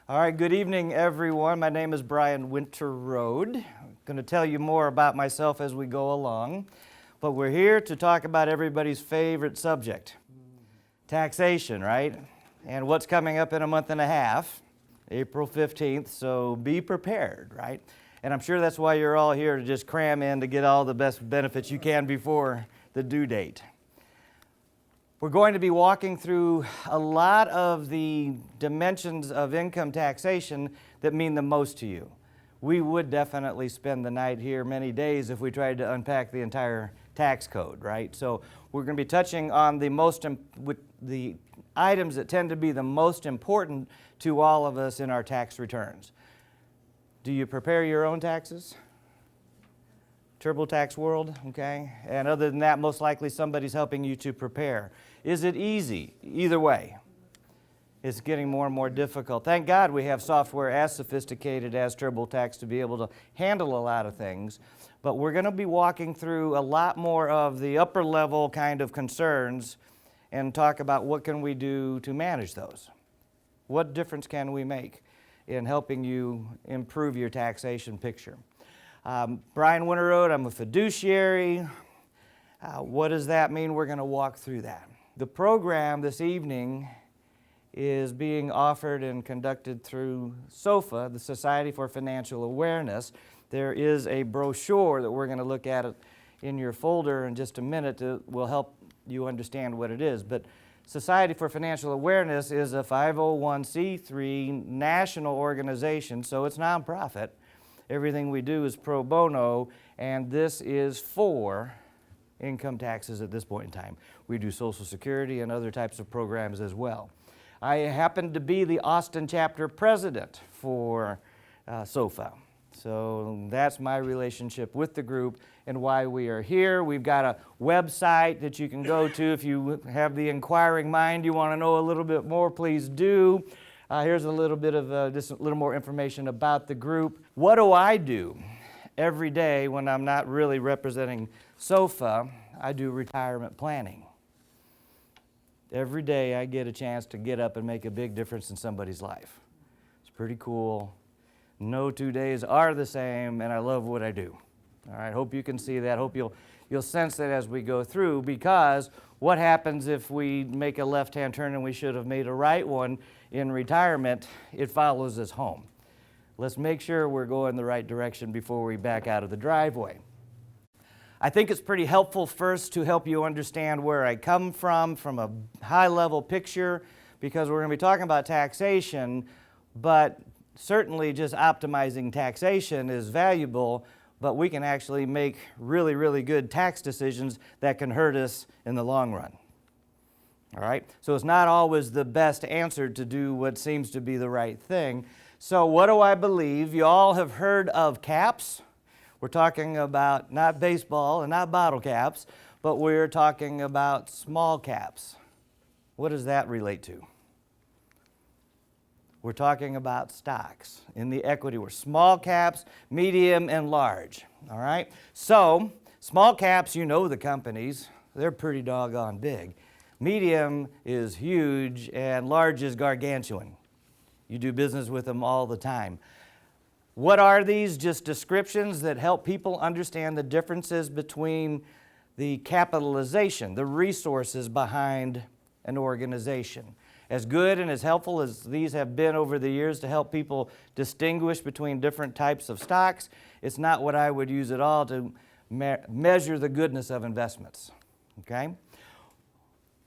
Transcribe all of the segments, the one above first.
All right, good evening, everyone. My name is Brian Winterrode. I'm going to tell you more about myself as we go along, but we're here to talk about everybody's favorite subject, taxation, right? And what's coming up in a month and a half, April 15th, so be prepared, right? And I'm sure that's why you're all here, to just cram in to get all the best benefits you can before the due date. We're going to be walking through a lot of the dimensions of income taxation that mean the most to you. We would definitely spend the night here many days if we tried to unpack the entire tax code, right? So we're going to be touching on the items that tend to be the most important to all of us in our tax returns. Do you prepare your own taxes? TurboTax world, okay? And other than that, most likely somebody's helping you to prepare. Is it easy? Either way. It's getting more and more difficult. Thank God we have software as sophisticated as TurboTax to be able to handle a lot of things. But we're going to be walking through a lot more of the upper level kind of concerns and talk about what can we do to manage those. What difference can we make in helping you improve your taxation picture? Brian Winterrode, I'm a fiduciary. What does that mean? We're going to walk through that. The program this evening is being offered and conducted through SOFA, the Society for Financial Awareness. There is a brochure that we're going to look at in your folder in just a minute that will help you understand what it is. But Society for Financial Awareness is a 501c3 national organization, so it's nonprofit. Everything we do is pro bono, and this is for income taxes at this point in time. We do Social Security and other types of programs as well. I happen to be the Austin chapter president for SOFA. So that's my relationship with the group and why we are here. We've got a website that you can go to if you have the inquiring mind, you want to know a little bit more, please do. Here's a little bit of just a little more information about the group. What do I do every day when I'm not really representing SOFA? I do retirement planning. Every day I get a chance to get up and make a big difference in somebody's life. It's pretty cool. No 2 days are the same, and I love what I do. All right, hope you can see that. Hope you'll sense that as we go through, because what happens if we make a left-hand turn and we should have made a right one in retirement? It follows us home. Let's make sure we're going the right direction before we back out of the driveway. I think it's pretty helpful first to help you understand where I come from a high-level picture, because we're going to be talking about taxation, but certainly just optimizing taxation is valuable, but we can actually make really, really good tax decisions that can hurt us in the long run. All right? So it's not always the best answer to do what seems to be the right thing. So what do I believe? You all have heard of caps. We're talking about not baseball and not bottle caps, but we're talking about small caps. What does that relate to? We're talking about stocks in the equity world. Small caps, medium, and large. All right? So, small caps, you know the companies. They're pretty doggone big. Medium is huge, and large is gargantuan. You do business with them all the time. What are these? Just descriptions that help people understand the differences between the capitalization, the resources behind an organization. As good and as helpful as these have been over the years to help people distinguish between different types of stocks, it's not what I would use at all to measure the goodness of investments. Okay?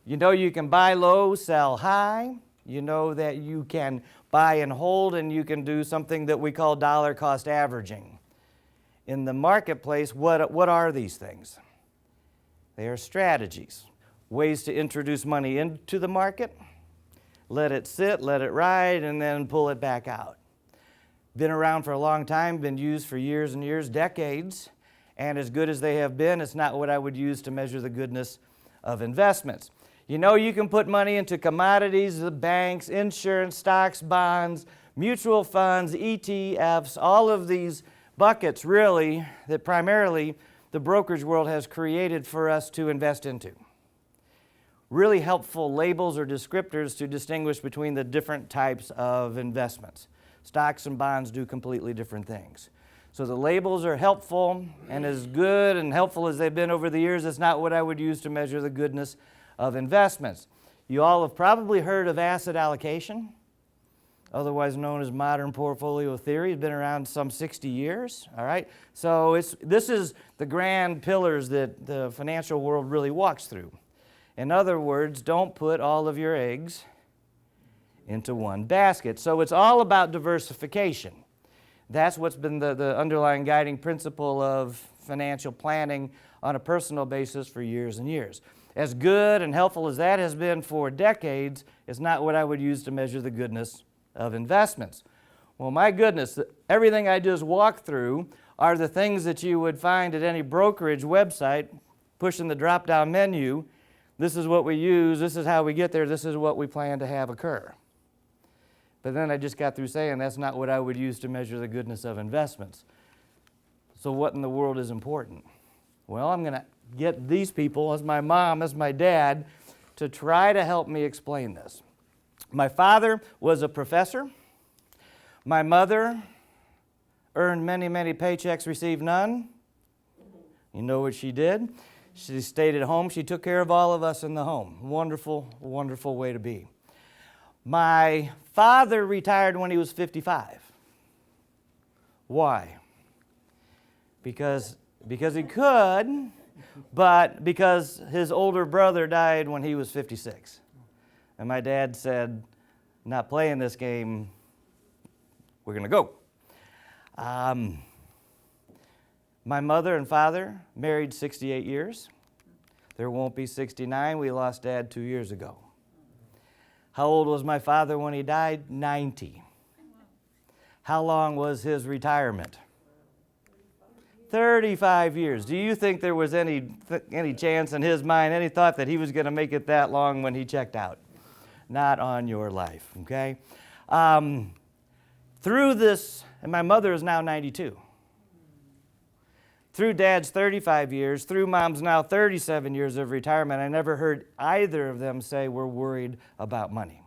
You know you can buy low, sell high. You know that you can buy and hold, and you can do something that we call dollar cost averaging. In the marketplace, what are these things? They are strategies, ways to introduce money into the market, let it sit, let it ride, and then pull it back out. Been around for a long time, been used for years and years, decades, and as good as they have been, it's not what I would use to measure the goodness of investments. You know you can put money into commodities, the banks, insurance, stocks, bonds, mutual funds, ETFs, all of these buckets really that primarily the brokerage world has created for us to invest into. really helpful labels or descriptors to distinguish between the different types of investments. Stocks and bonds do completely different things. So the labels are helpful, and as good and helpful as they've been over the years, it's not what I would use to measure the goodness of investments. You all have probably heard of asset allocation, otherwise known as modern portfolio theory. It's been around some 60 years, all right? So this is the grand pillars that the financial world really walks through. In other words, don't put all of your eggs into one basket. So it's all about diversification. That's what's been the underlying guiding principle of financial planning on a personal basis for years and years. As good and helpful as that has been for decades, it's not what I would use to measure the goodness of investments. Well, my goodness, everything I just walked through are the things that you would find at any brokerage website, pushing the drop-down menu. This is what we use, this is how we get there, this is what we plan to have occur. But then I just got through saying that's not what I would use to measure the goodness of investments. So what in the world is important? Well, I'm going to get these people, as my mom, as my dad, to try to help me explain this. My father was a professor. My mother earned many, many paychecks, received none. You know what she did? She stayed at home. She took care of all of us in the home. Wonderful, wonderful way to be. My father retired when he was 55. Why? Because he could, but because his older brother died when he was 56. And my dad said, not playing this game, we're going to go. My mother and father married 68 years. There won't be 69. We lost Dad 2 years ago. How old was my father when he died? 90. How long was his retirement? 35 years. Do you think there was any chance in his mind, any thought that he was going to make it that long when he checked out? Not on your life, okay? Through this, and my mother is now 92. Through Dad's 35 years, through Mom's now 37 years of retirement, I never heard either of them say we're worried about money.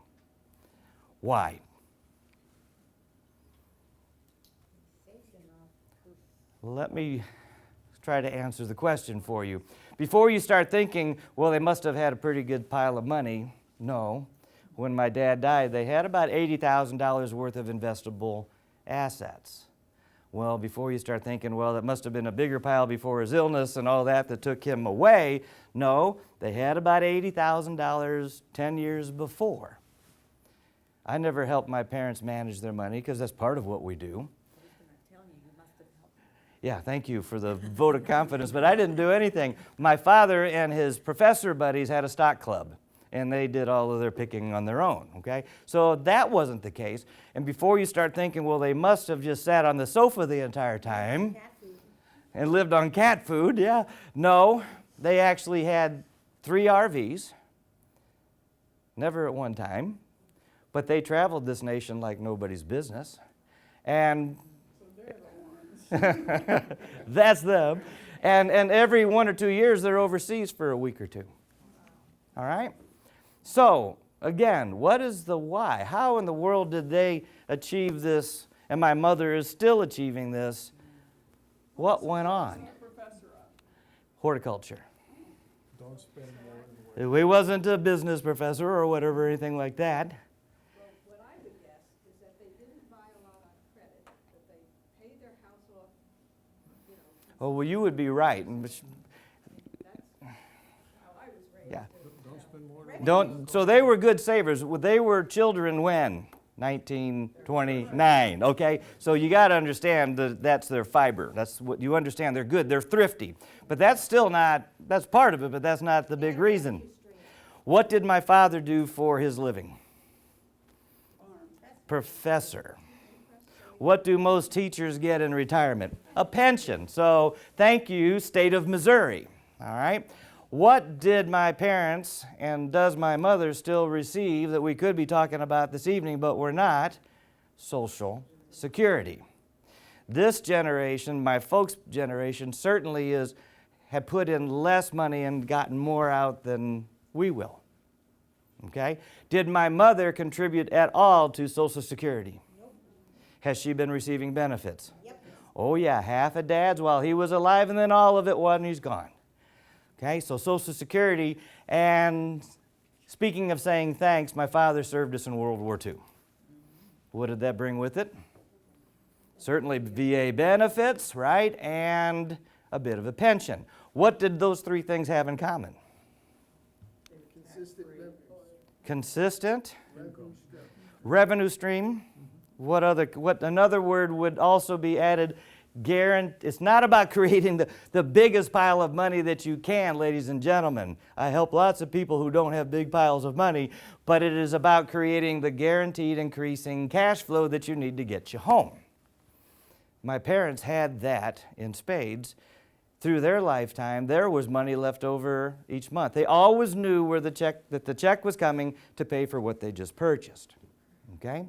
Why? Let me try to answer the question for you. Before you start thinking, well, they must have had a pretty good pile of money. No. When my dad died, they had about $80,000 worth of investable assets. Well, before you start thinking, well, it must have been a bigger pile before his illness and all that took him away. No, they had about $80,000 10 years before. I never helped my parents manage their money because that's part of what we do. Yeah, thank you for the vote of confidence, but I didn't do anything. My father and his professor buddies had a stock club, and they did all of their picking on their own, okay? So that wasn't the case. And before you start thinking, well, they must have just sat on the sofa the entire time and lived on cat food, yeah. No, they actually had 3 RVs, never at one time, but they traveled this nation like nobody's business. And that's them. And every 1 or 2 years, they're overseas for a week or two. All right? So, again, what is the why? How in the world did they achieve this? And my mother is still achieving this. What went on? Horticulture. Don't spend more. He wasn't a business professor or whatever, anything like that. Well, what I would guess is that they didn't buy a lot on credit, that they paid their house off, you know. Oh, well, you would be right. That's how I was raised. Yeah. Don't spend more. So they were good savers. They were children when? 1929, okay? So you got to understand that that's their fiber. That's what you understand. They're good. They're thrifty. But that's still not, that's part of it, but that's not the big reason. What did my father do for his living? Professor. What do most teachers get in retirement? A pension. So thank you, state of Missouri, all right? What did my parents and does my mother still receive that we could be talking about this evening, but we're not? Social Security. This generation, my folks' generation, certainly have put in less money and gotten more out than we will. Okay? Did my mother contribute at all to Social Security? Nope. Has she been receiving benefits? Yep. Oh yeah, half of Dad's while he was alive and then all of it when he's gone. Okay, so Social Security. And speaking of saying thanks, my father served us in World War II. What did that bring with it? Certainly VA benefits, right? And a bit of a pension. What did those three things have in common? Consistent revenue. Consistent Revenue stream. revenue stream. What another word would also be added? It's not about creating the biggest pile of money that you can, ladies and gentlemen. I help lots of people who don't have big piles of money, but it is about creating the guaranteed increasing cash flow that you need to get you home. My parents had that in spades. Through their lifetime, there was money left over each month. They always knew where the check was coming to pay for what they just purchased. Okay?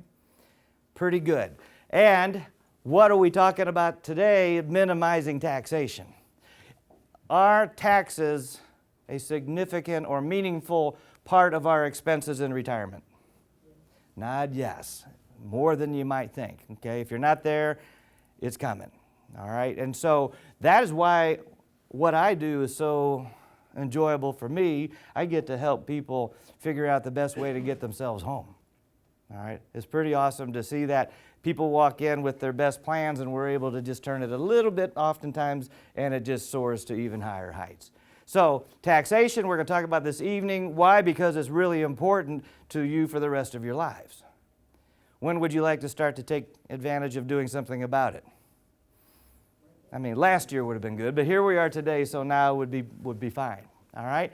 Pretty good. And what are we talking about today? Minimizing taxation. Are taxes a significant or meaningful part of our expenses in retirement? Nod yes. More than you might think. Okay? If you're not there, it's coming. All right? And so that is why what I do is so enjoyable for me. I get to help people figure out the best way to get themselves home. All right? It's pretty awesome to see that people walk in with their best plans and we're able to just turn it a little bit oftentimes and it just soars to even higher heights. So taxation, we're going to talk about this evening. Why? Because it's really important to you for the rest of your lives. When would you like to start to take advantage of doing something about it? I mean, last year would have been good, but here we are today, so now would be fine. All right?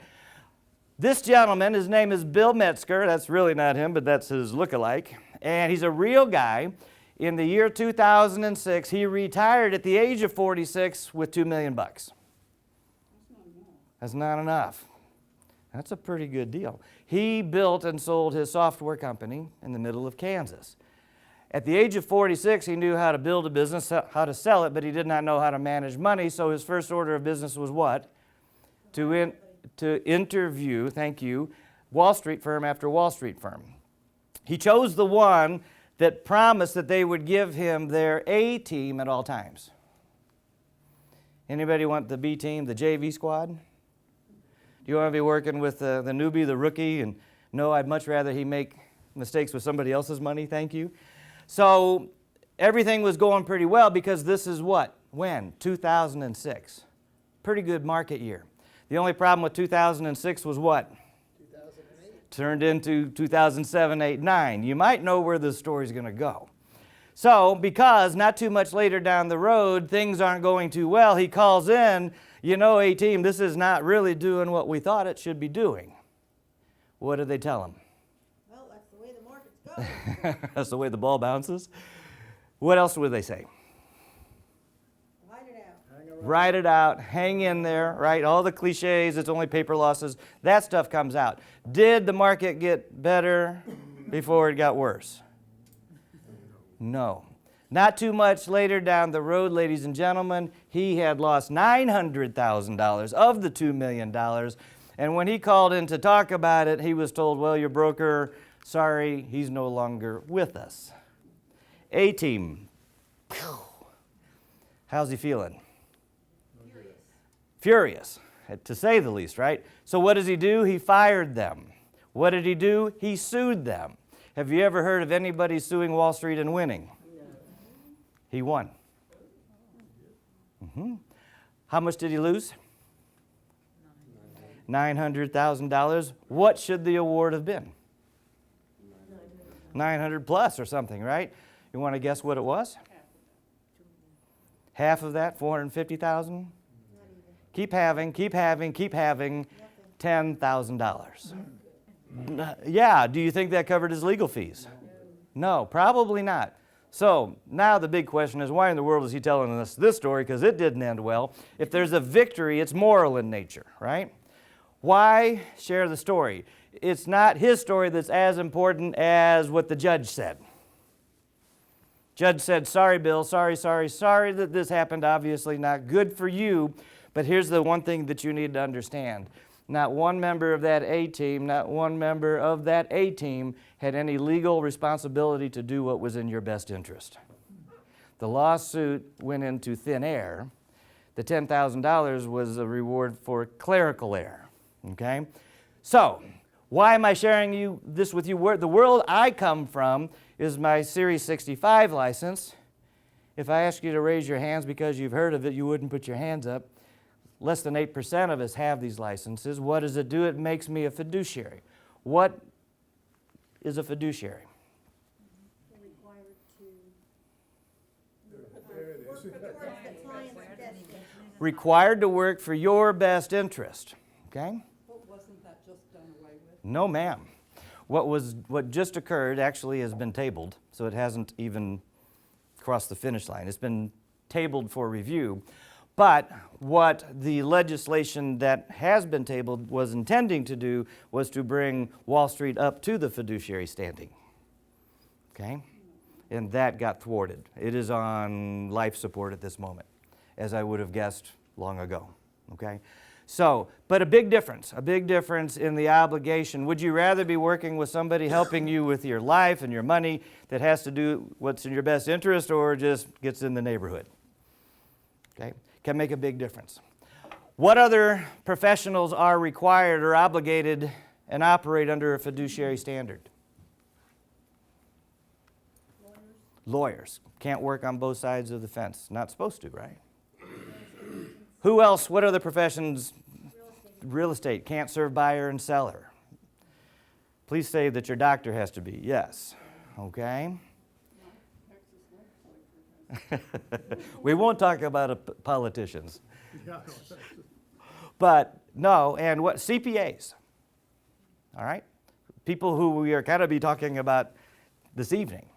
This gentleman, his name is Bill Metzger. That's really not him, but that's his look-alike. And he's a real guy. In the year 2006, he retired at the age of 46 with $2 million. That's not enough. That's a pretty good deal. He built and sold his software company in the middle of Kansas. At the age of 46, he knew how to build a business, how to sell it, but he did not know how to manage money, so his first order of business was what? To interview, thank you, Wall Street firm after Wall Street firm. He chose the one that promised that they would give him their A team at all times. Anybody want the B team, the JV squad? Do you want to be working with the newbie, the rookie? And no, I'd much rather he make mistakes with somebody else's money, thank you. So everything was going pretty well because this is what? When? 2006. Pretty good market year. The only problem with 2006 was what? 2008. Turned into 2007, 8, 9. You might know where this story's going to go. So, because not too much later down the road, things aren't going too well, he calls in, you know, A-team, this is not really doing what we thought it should be doing. What did they tell him? Well, that's the way the market's going. That's the way the ball bounces. What else would they say? Ride it out. Write it out, hang in there, right? All the cliches, it's only paper losses, that stuff comes out. Did the market get better before it got worse? No. Not too much later down the road, ladies and gentlemen, he had lost $900,000 of the $2 million. And when he called in to talk about it, he was told, well, your broker, sorry, he's no longer with us. A-team. How's he feeling? Furious, to say the least, right? So what does he do? He fired them. What did he do? He sued them. Have you ever heard of anybody suing Wall Street and winning? No. He won. How much did he lose? $900,000. What should the award have been? 900 plus or something, right? You want to guess what it was? Half of that, 450,000? Keep having, $10,000. Yeah, do you think that covered his legal fees? No, probably not. So now the big question is, why in the world is he telling us this story? Because it didn't end well. If there's a victory, it's moral in nature, right? Why share the story? It's not his story that's as important as what the judge said. Judge said, sorry, Bill, sorry that this happened, obviously not good for you. But here's the one thing that you need to understand. not one member of that A team, not one member of that A team had any legal responsibility to do what was in your best interest. The lawsuit went into thin air. The $10,000 was a reward for clerical error, okay? So, why am I sharing this with you? The world I come from is my Series 65 license. If I ask you to raise your hands because you've heard of it, you wouldn't put your hands up. Less than 8% of us have these licenses. What does it do? It makes me a fiduciary. What is a fiduciary? They're required to There it is. work towards the client's best interest. Required to work for your best interest, okay? But wasn't that just done away with? No, ma'am. What just occurred actually has been tabled, so it hasn't even crossed the finish line. It's been tabled for review. But what the legislation that has been tabled was intending to do was to bring Wall Street up to the fiduciary standing. Okay? And that got thwarted. It is on life support at this moment, as I would have guessed long ago. Okay? So, but a big difference in the obligation. Would you rather be working with somebody helping you with your life and your money that has to do what's in your best interest or just gets in the neighborhood? Okay? Can make a big difference. What other professionals are required or obligated and operate under a fiduciary standard? Lawyers. Can't work on both sides of the fence. Not supposed to, right? Who else? What other professions? Real estate. Can't serve buyer and seller. Please say that your doctor has to be. Yes. Okay. We won't talk about politicians. But no, and what CPAs, all right? People who we are kind of be talking about this evening.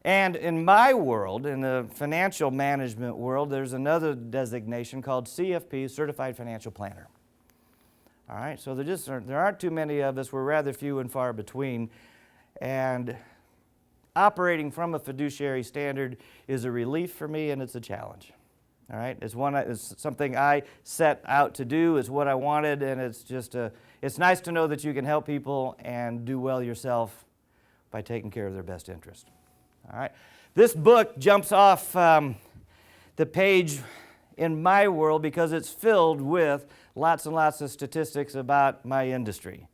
And in my world, in the financial management world, there's another designation called CFP, Certified Financial Planner. All right, so there aren't too many of us. We're rather few and far between. And operating from a fiduciary standard is a relief for me, and it's a challenge. All right, it's something I set out to do. It's what I wanted, and it's nice to know that you can help people and do well yourself by taking care of their best interest. All right, this book jumps off the page in my world because it's filled with lots and lots of statistics about my industry.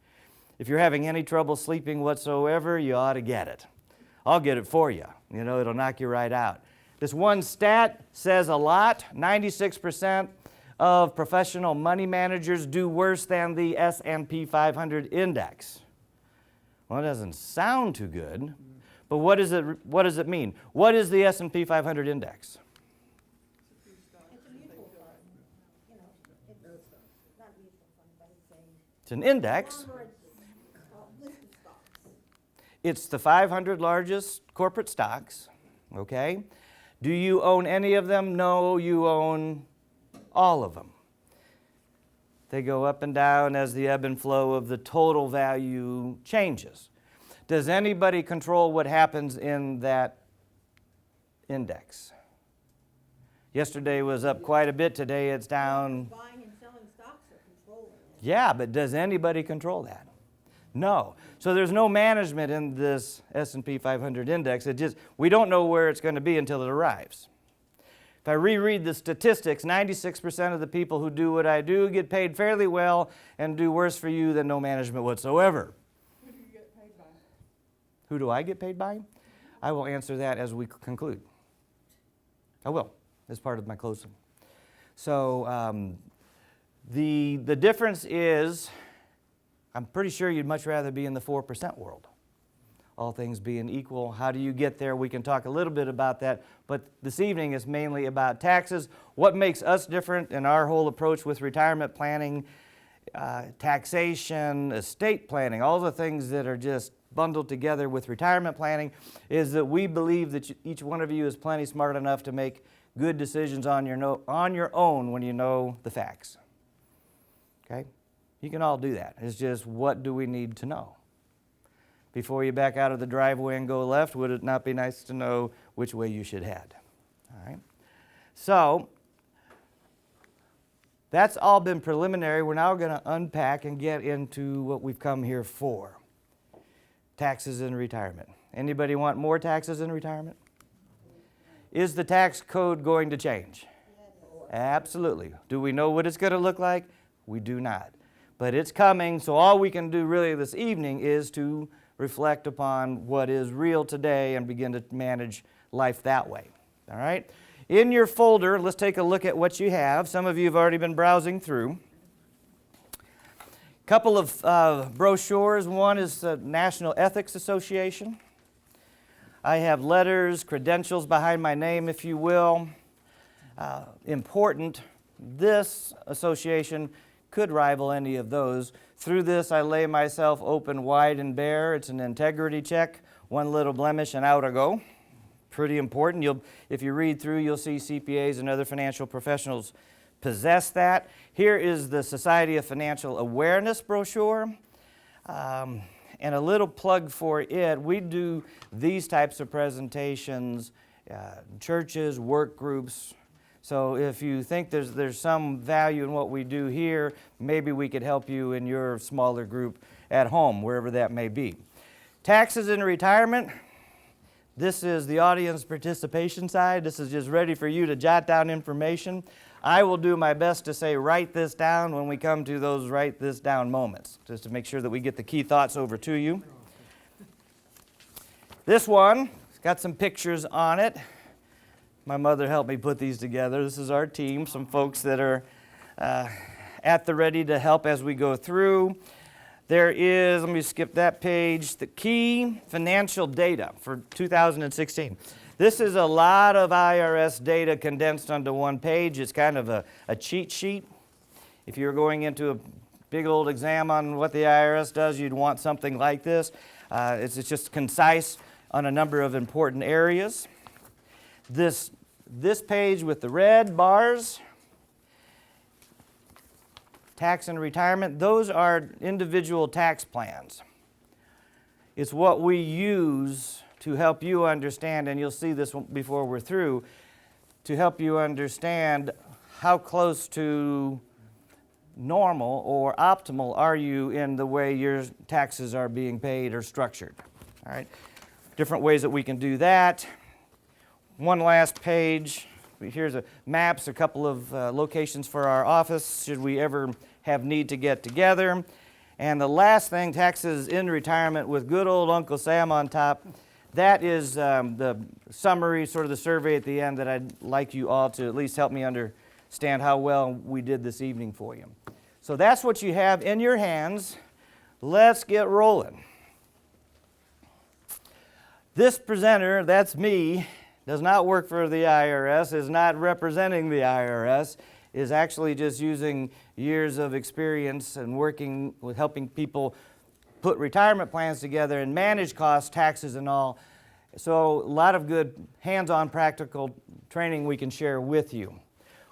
If you're having any trouble sleeping whatsoever, you ought to get it. I'll get it for you. You know, it'll knock you right out. This one stat says a lot. 96% of professional money managers do worse than the S&P 500 index. Well, it doesn't sound too good, but what does it mean? What is the S&P 500 index? It's a mutual fund. You know, it's not a mutual fund, but It's an index. conglomerate listed stocks. It's the 500 largest corporate stocks, okay? Do you own any of them? No, you own all of them. They go up and down as the ebb and flow of the total value changes. Does anybody control what happens in that index? Yesterday was up quite a bit. Today it's down. Buying and selling stocks are controlling it. Yeah, but does anybody control that? No. So there's no management in this S&P 500 index. We don't know where it's going to be until it arrives. If I reread the statistics, 96% of the people who do what I do get paid fairly well and do worse for you than no management whatsoever. Who do you get paid by? Who do I get paid by? I will answer that as we conclude. I will, as part of my closing. So the difference is, I'm pretty sure you'd much rather be in the 4% world. All things being equal, how do you get there? We can talk a little bit about that, but this evening is mainly about taxes. What makes us different in our whole approach with retirement planning, taxation, estate planning, all the things that are just bundled together with retirement planning, is that we believe that each one of you is plenty smart enough to make good decisions on your own when you know the facts. Okay? You can all do that. It's just, what do we need to know? Before you back out of the driveway and go left, would it not be nice to know which way you should head? All right. So, That's all been preliminary. We're now going to unpack and get into what we've come here for. Taxes in retirement. Anybody want more taxes in retirement? Is the tax code going to change? Absolutely. Do we know what it's going to look like? We do not. But it's coming, so all we can do really this evening is to reflect upon what is real today and begin to manage life that way. All right? In your folder, let's take a look at what you have. Some of you have already been browsing through. A couple of brochures. One is the National Ethics Association. I have letters, credentials behind my name, if you will. Important. This association could rival any of those. Through this, I lay myself open wide and bare. It's an integrity check. One little blemish and out I go. Pretty important. If you read through, you'll see CPAs and other financial professionals possess that. Here is the Society of Financial Awareness brochure. And a little plug for it. We do these types of presentations, churches, work groups. So if you think there's some value in what we do here, maybe we could help you in your smaller group at home, wherever that may be. Taxes in retirement. This is the audience participation side. This is just ready for you to jot down information. I will do my best to say write this down when we come to those write this down moments, just to make sure that we get the key thoughts over to you. This one, it's got some pictures on it. My mother helped me put these together. This is our team, some folks that are at the ready to help as we go through. There is, let me skip that page, the key financial data for 2016. This is a lot of IRS data condensed onto one page. It's kind of a cheat sheet. If you were going into a big old exam on what the IRS does, you'd want something like this. It's just concise on a number of important areas. This page with the red bars, tax and retirement, those are individual tax plans. It's what we use to help you understand, and you'll see this before we're through, to help you understand how close to normal or optimal are you in the way your taxes are being paid or structured. All right, different ways that we can do that. One last page. Here's maps, a couple of locations for our office should we ever have need to get together. And the last thing, taxes in retirement with good old Uncle Sam on top. That is the summary, sort of the survey at the end that I'd like you all to at least help me understand how well we did this evening for you. So that's what you have in your hands. Let's get rolling. This presenter, that's me, does not work for the IRS, is not representing the IRS, is actually just using years of experience and working with helping people put retirement plans together and manage costs, taxes, and all. So a lot of good hands-on practical training we can share with you.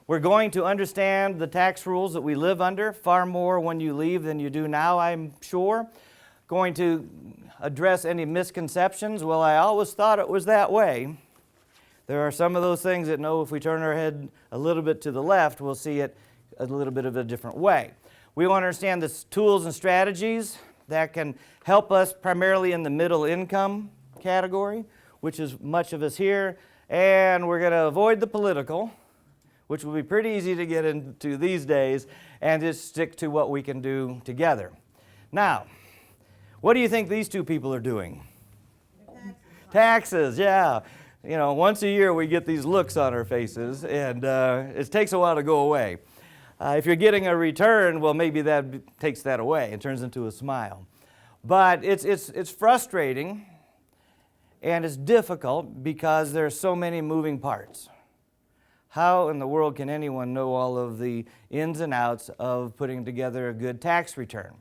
We're going to understand the tax rules that we live under far more when you leave than you do now, I'm sure. Going to address any misconceptions. Well, I always thought it was that way. There are some of those things that know if we turn our head a little bit to the left, we'll see it a little bit of a different way. We want to understand the tools and strategies that can help us primarily in the middle income category, which is much of us here. And we're going to avoid the political, which will be pretty easy to get into these days, and just stick to what we can do together. Now, what do you think these two people are doing? Taxes, yeah. You know, once a year we get these looks on our faces, and it takes a while to go away. If you're getting a return, well, maybe that takes that away and turns into a smile. But it's frustrating, and it's difficult because there are so many moving parts. How in the world can anyone know all of the ins and outs of putting together a good tax return?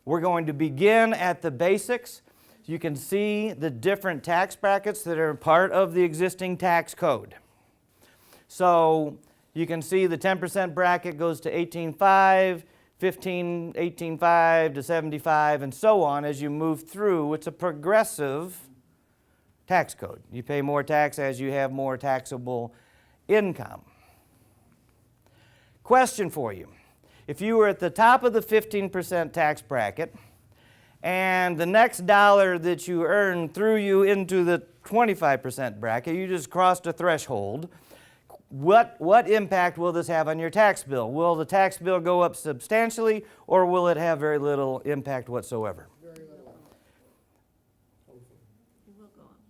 We're going to begin at the basics. You can see the different tax brackets that are part of the existing tax code. So you can see the 10% bracket goes to 18.5, 18.5 to 75, and so on as you move through. It's a progressive tax code. You pay more tax as you have more taxable income. Question for you. If you were at the top of the 15% tax bracket, and the next dollar that you earned threw you into the 25% bracket, you just crossed a threshold, what impact will this have on your tax bill? Will the tax bill go up substantially, or will it have very little impact whatsoever? Very little.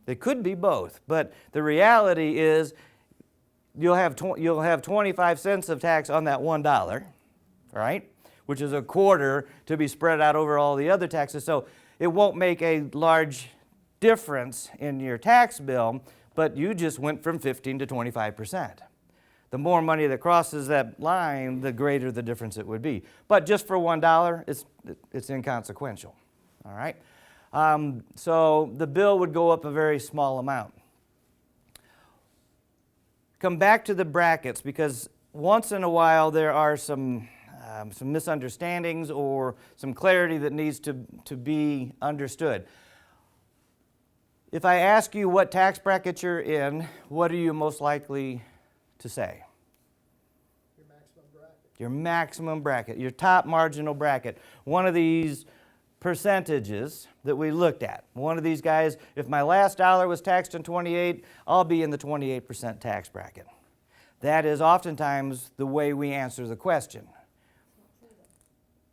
It could be both, but the reality is you'll have 25 cents of tax on that $1, right? Which is a quarter to be spread out over all the other taxes. So it won't make a large difference in your tax bill, but you just went from 15 to 25%. The more money that crosses that line, the greater the difference it would be. But just for $1, it's inconsequential, all right? So the bill would go up a very small amount. Come back to the brackets, because once in a while there are some misunderstandings or some clarity that needs to be understood. If I ask you what tax bracket you're in, what are you most likely to say? Your maximum bracket. Your maximum bracket, your top marginal bracket. One of these percentages that we looked at. One of these guys, if my last dollar was taxed in 28, I'll be in the 28% tax bracket. That is oftentimes the way we answer the question.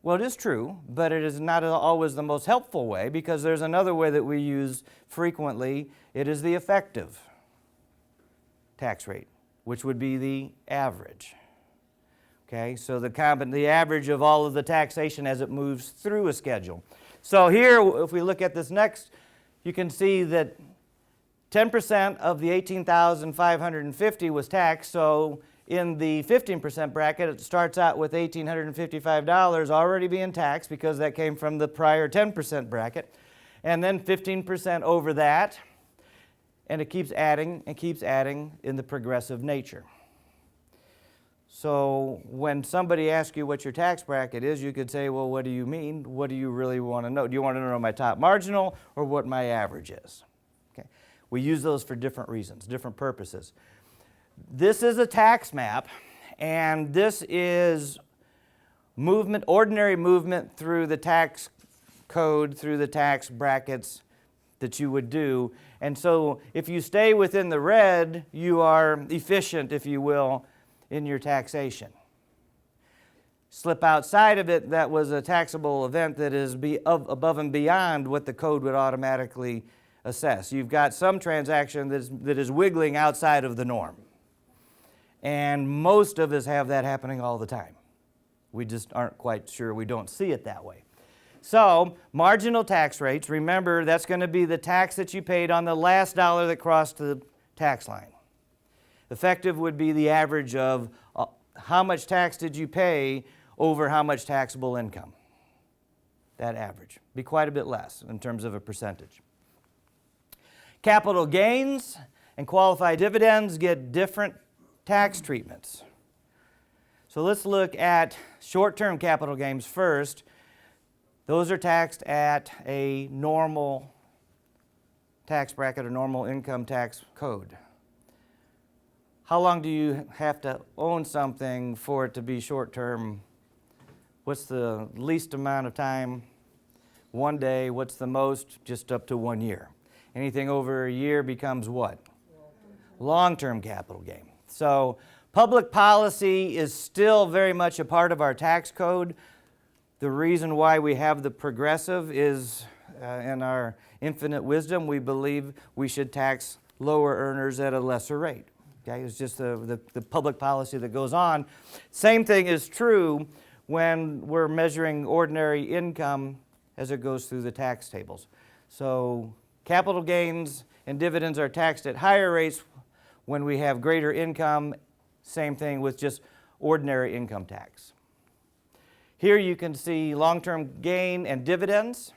Well, it is true, but it is not always the most helpful way, because there's another way that we use frequently. It is the effective tax rate, which would be the average. Okay, so the average of all of the taxation as it moves through a schedule. So here, if we look at this next, you can see that 10% of the $18,550 was taxed. So in the 15% bracket, it starts out with $1,855 already being taxed, because that came from the prior 10% bracket. And then 15% over that, and it keeps adding and keeps adding in the progressive nature. So when somebody asks you what your tax bracket is, you could say, well, what do you mean? What do you really want to know? Do you want to know my top marginal or what my average is? Okay. We use those for different reasons, different purposes. This is a tax map, and this is movement, ordinary movement through the tax code, through the tax brackets that you would do. And so if you stay within the red, you are efficient, if you will, in your taxation. Slip outside of it, that was a taxable event that is above and beyond what the code would automatically assess. You've got some transaction that is wiggling outside of the norm. And most of us have that happening all the time. We just aren't quite sure, we don't see it that way. So, marginal tax rates, remember that's going to be the tax that you paid on the last dollar that crossed the tax line. Effective would be the average of how much tax did you pay over how much taxable income. That average. Be quite a bit less in terms of a percentage. Capital gains and qualified dividends get different tax treatments. So let's look at short-term capital gains first. Those are taxed at a normal tax bracket, a normal income tax code. How long do you have to own something for it to be short-term? What's the least amount of time? 1 day. What's the most? Just up to 1 year. Anything over a year becomes what? Long-term capital gain. So public policy is still very much a part of our tax code. The reason why we have the progressive is, in our infinite wisdom, we believe we should tax lower earners at a lesser rate. Okay, it's just the public policy that goes on. Same thing is true when we're measuring ordinary income as it goes through the tax tables. So capital gains and dividends are taxed at higher rates when we have greater income. Same thing with just ordinary income tax. Here you can see long-term gain and dividends.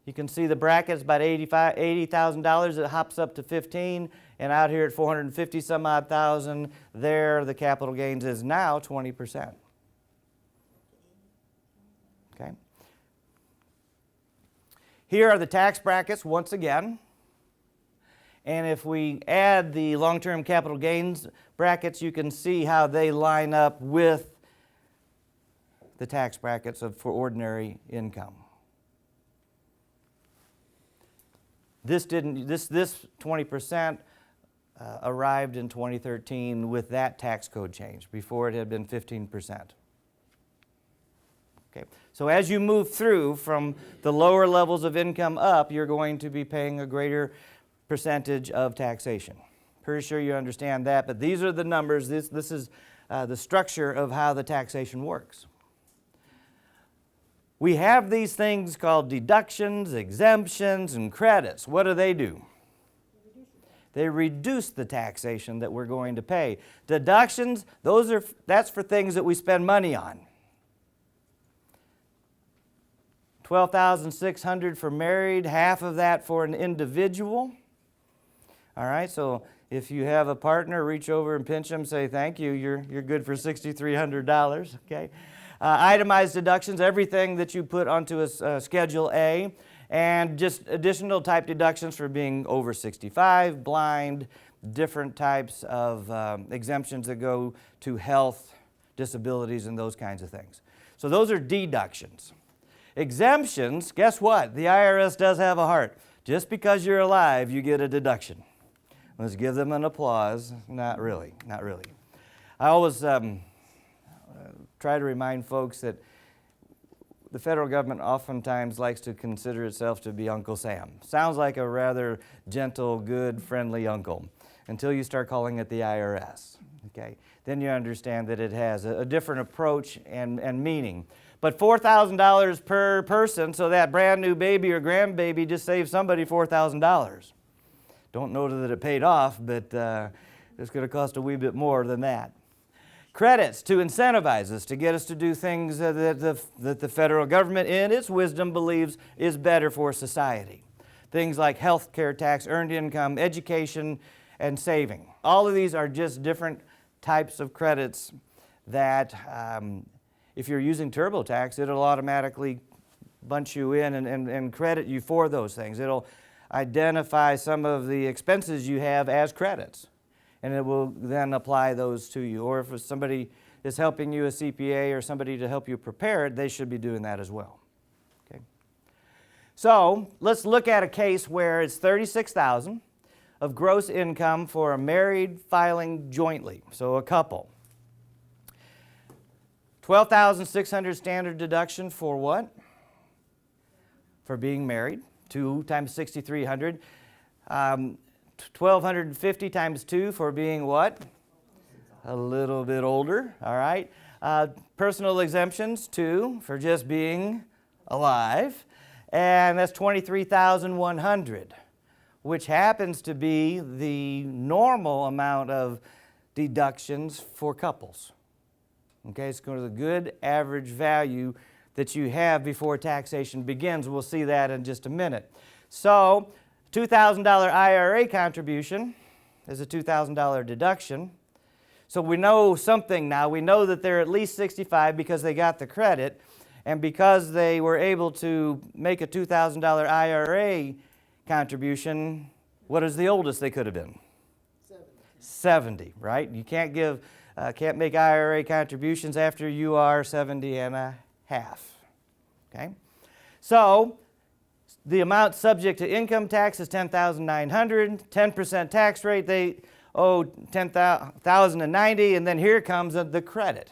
You can see the bracket's about $80,000. It hops up to 15, and out here at 450 some odd thousand, there the capital gains is now 20%. Okay. Here are the tax brackets once again. And if we add the long-term capital gains brackets, you can see how they line up with the tax brackets for ordinary income. This 20% arrived in 2013 with that tax code change. Before it had been 15%. Okay. So as you move through from the lower levels of income up, you're going to be paying a greater percentage of taxation. Pretty sure you understand that, but these are the numbers. This is the structure of how the taxation works. We have these things called deductions, exemptions, and credits. What do? They reduce the taxation that we're going to pay. Deductions, that's for things that we spend money on. $12,600 for married, half of that for an individual. All right, so if you have a partner, reach over and pinch them, say thank you, you're good for $6,300, okay? Itemized deductions, everything that you put onto a Schedule A, and just additional type deductions for being over 65, blind, different types of exemptions that go to health, disabilities, and those kinds of things. So those are deductions. Exemptions, guess what? The IRS does have a heart. Just because you're alive, you get a deduction. Let's give them an applause. Not really, not really. I always try to remind folks that the federal government oftentimes likes to consider itself to be Uncle Sam. Sounds like a rather gentle, good, friendly uncle until you start calling it the IRS. Okay? Then you understand that it has a different approach and meaning. But $4,000 per person, so that brand new baby or grandbaby just saved somebody $4,000. Don't know that it paid off, but it's going to cost a wee bit more than that. Credits to incentivize us, to get us to do things that the federal government, in its wisdom, believes is better for society. Things like health care tax, earned income, education, and saving. All of these are just different types of credits that if you're using TurboTax, it'll automatically bunch you in and credit you for those things. It'll identify some of the expenses you have as credits, and it will then apply those to you. Or if somebody is helping you, a CPA or somebody to help you prepare it, they should be doing that as well. Okay. So let's look at a case where it's $36,000 of gross income for a married filing jointly, so a couple. $12,600 standard deduction for what? For being married. 2 times $6,300. $1,250 times 2 for being what? A little bit older, all right. Personal exemptions, 2 for just being alive. And that's $23,100, which happens to be the normal amount of deductions for couples. Okay, it's going to the good average value that you have before taxation begins. We'll see that in just a minute. So, $2,000 IRA contribution is a $2,000 deduction. So we know something now. We know that they're at least 65 because they got the credit, and because they were able to make a $2,000 IRA contribution, what is the oldest they could have been? 70, right? You can't make IRA contributions after you are 70 and a half. Okay? So, the amount subject to income tax is $10,900. 10% tax rate, they owe $10,090, and then here comes the credit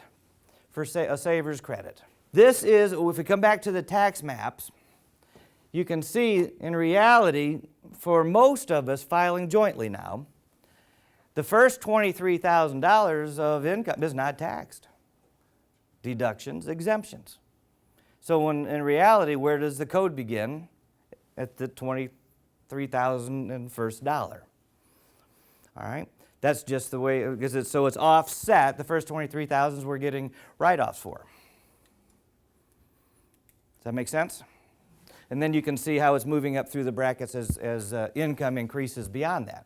for a saver's credit. This is, if we come back to the tax maps, you can see in reality, for most of us filing jointly now, the first $23,000 of income is not taxed. Deductions, exemptions. So when, in reality, where does the code begin? At the $23,001st dollar. All right? That's just the way, because it's offset. The first $23,000 we're getting write-offs for. Does that make sense? And then you can see how it's moving up through the brackets as income increases beyond that.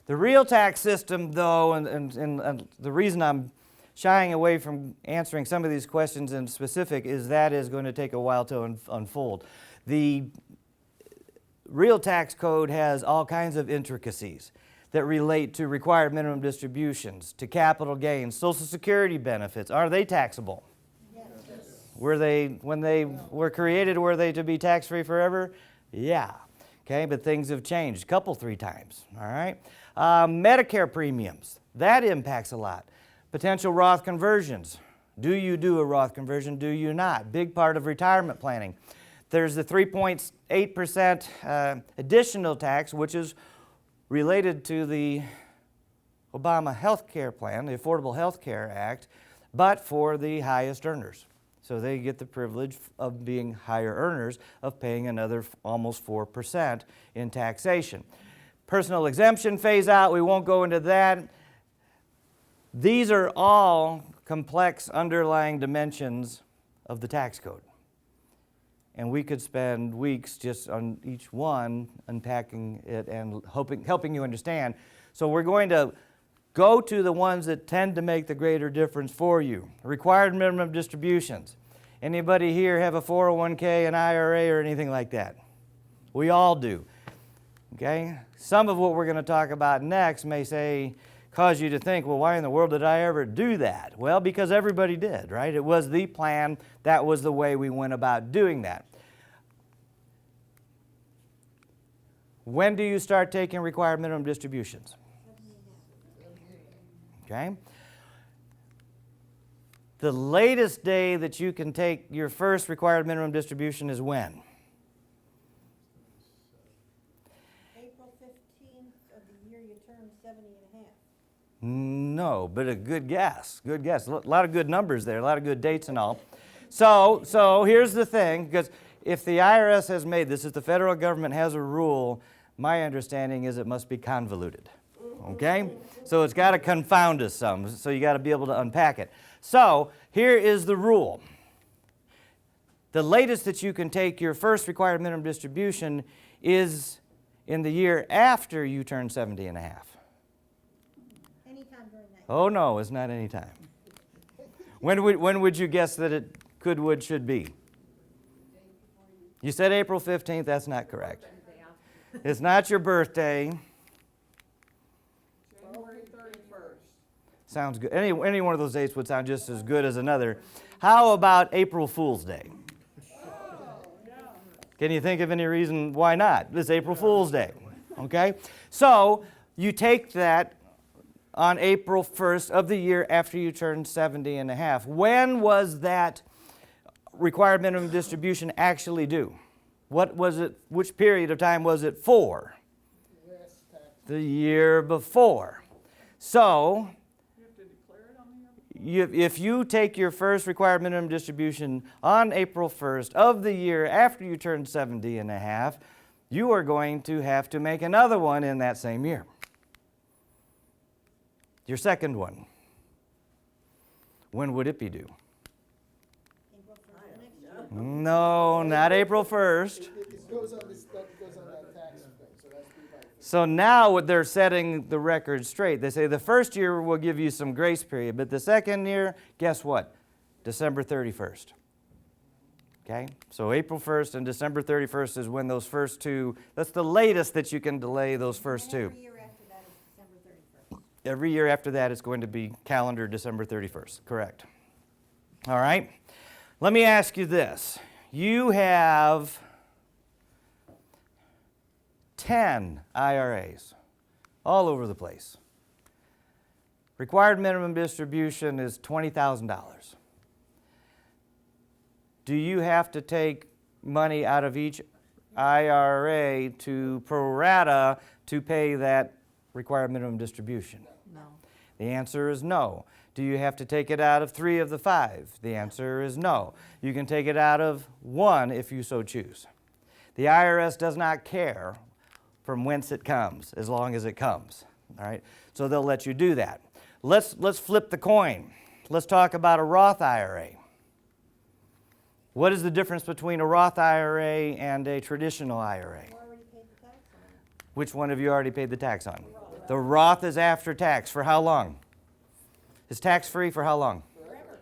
The real tax system, though, and the reason I'm shying away from answering some of these questions in specific is that is going to take a while to unfold. The real tax code has all kinds of intricacies that relate to required minimum distributions, to capital gains, Social Security benefits. Are they taxable? Were they, when they were created, were they to be tax-free forever? Yeah. Okay, but things have changed a couple, 3 times, all right? Medicare premiums, that impacts a lot. Potential Roth conversions. Do you do a Roth conversion? Do you not? Big part of retirement planning. There's the 3.8% additional tax, which is related to the Obama health care plan, the Affordable Health Care Act, but for the highest earners. So they get the privilege of being higher earners of paying another almost 4% in taxation. Personal exemption phase out, we won't go into that. These are all complex underlying dimensions of the tax code. And we could spend weeks just on each one unpacking it and helping you understand. So we're going to go to the ones that tend to make the greater difference for you. Required minimum distributions. Anybody here have a 401k, an IRA, or anything like that? We all do. Okay? Some of what we're going to talk about next may cause you to think, well, why in the world did I ever do that? Well, because everybody did, right? It was the plan. That was the way we went about doing that. When do you start taking required minimum distributions? Okay? The latest day that you can take your first required minimum distribution is when? April 15th of the year you turn 70 and a half. No, but a good guess. Good guess. A lot of good numbers there, a lot of good dates and all. So here's the thing, because if the IRS has made this, if the federal government has a rule, my understanding is it must be convoluted. Okay? So it's got to confound us some, so you got to be able to unpack it. So here is the rule. The latest that you can take your first required minimum distribution is in the year after you turn 70 and a half. Anytime during that. Oh no, it's not any time. When would you guess that it should be? You said April 15th, that's not correct. It's not your birthday. January 31st. Sounds good. Any one of those dates would sound just as good as another. How about April Fool's Day? Can you think of any reason why not? It's April Fool's Day. Okay? So you take that on April 1st of the year after you turn 70 and a half. When was that required minimum distribution actually due? What was it? Which period of time was it for? Yes, tax. The year before. So You have to declare it on the year? if you take your first required minimum distribution on April 1st of the year after you turn 70 and a half, you are going to have to make another one in that same year. Your second one. When would it be due? April 1st of next year. No, not April 1st. It goes on this, that goes on that tax thing, so that's due by. So now what they're setting the record straight. They say the first year will give you some grace period, but the second year, guess what? December 31st. Okay? So April 1st and December 31st is when those first two, that's the latest that you can delay those first two. And every year after that is December 31st. Every year after that is going to be calendar December 31st. Correct. All right? Let me ask you this. You have 10 IRAs all over the place. Required minimum distribution is $20,000. Do you have to take money out of each IRA to pro rata to pay that required minimum distribution? No. The answer is no. Do you have to take it out of 3 of the 5? The answer is no. You can take it out of 1 if you so choose. The IRS does not care from whence it comes, as long as it comes. All right? So they'll let you do that. Let's flip the coin. Let's talk about a Roth IRA. What is the difference between a Roth IRA and a traditional IRA? You already paid the tax on it. Which one have you already paid the tax on? The Roth is after tax. For how long? It's tax-free for how long?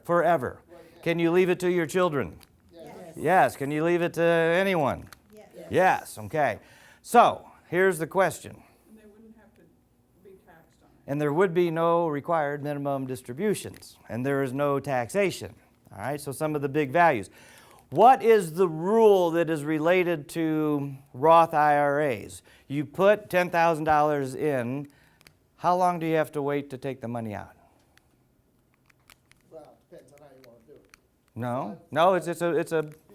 Forever. Can you leave it to your children? Yes. Yes. Can you leave it to anyone? Yes. Yes. Okay. So, here's the question. And they wouldn't have to be taxed on it. And there would be no required minimum distributions, and there is no taxation. All right, so some of the big values. What is the rule that is related to Roth IRAs? You put $10,000 in, how long do you have to wait to take the money out? Well, it depends on how you wanna do it. No, it's a, You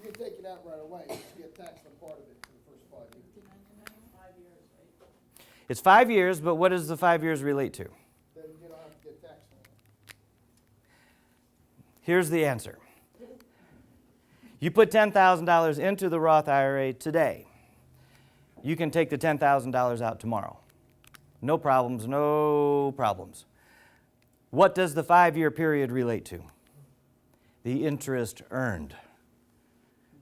can take it out right away, you get taxed on part of it for the first 5 years. 5 years, right? it's 5 years, but what does the 5 years relate to? Then you don't have to get taxed on it. Here's the answer. You put $10,000 into the Roth IRA today. You can take the $10,000 out tomorrow. No problems, no problems. What does the 5-year period relate to? The interest earned.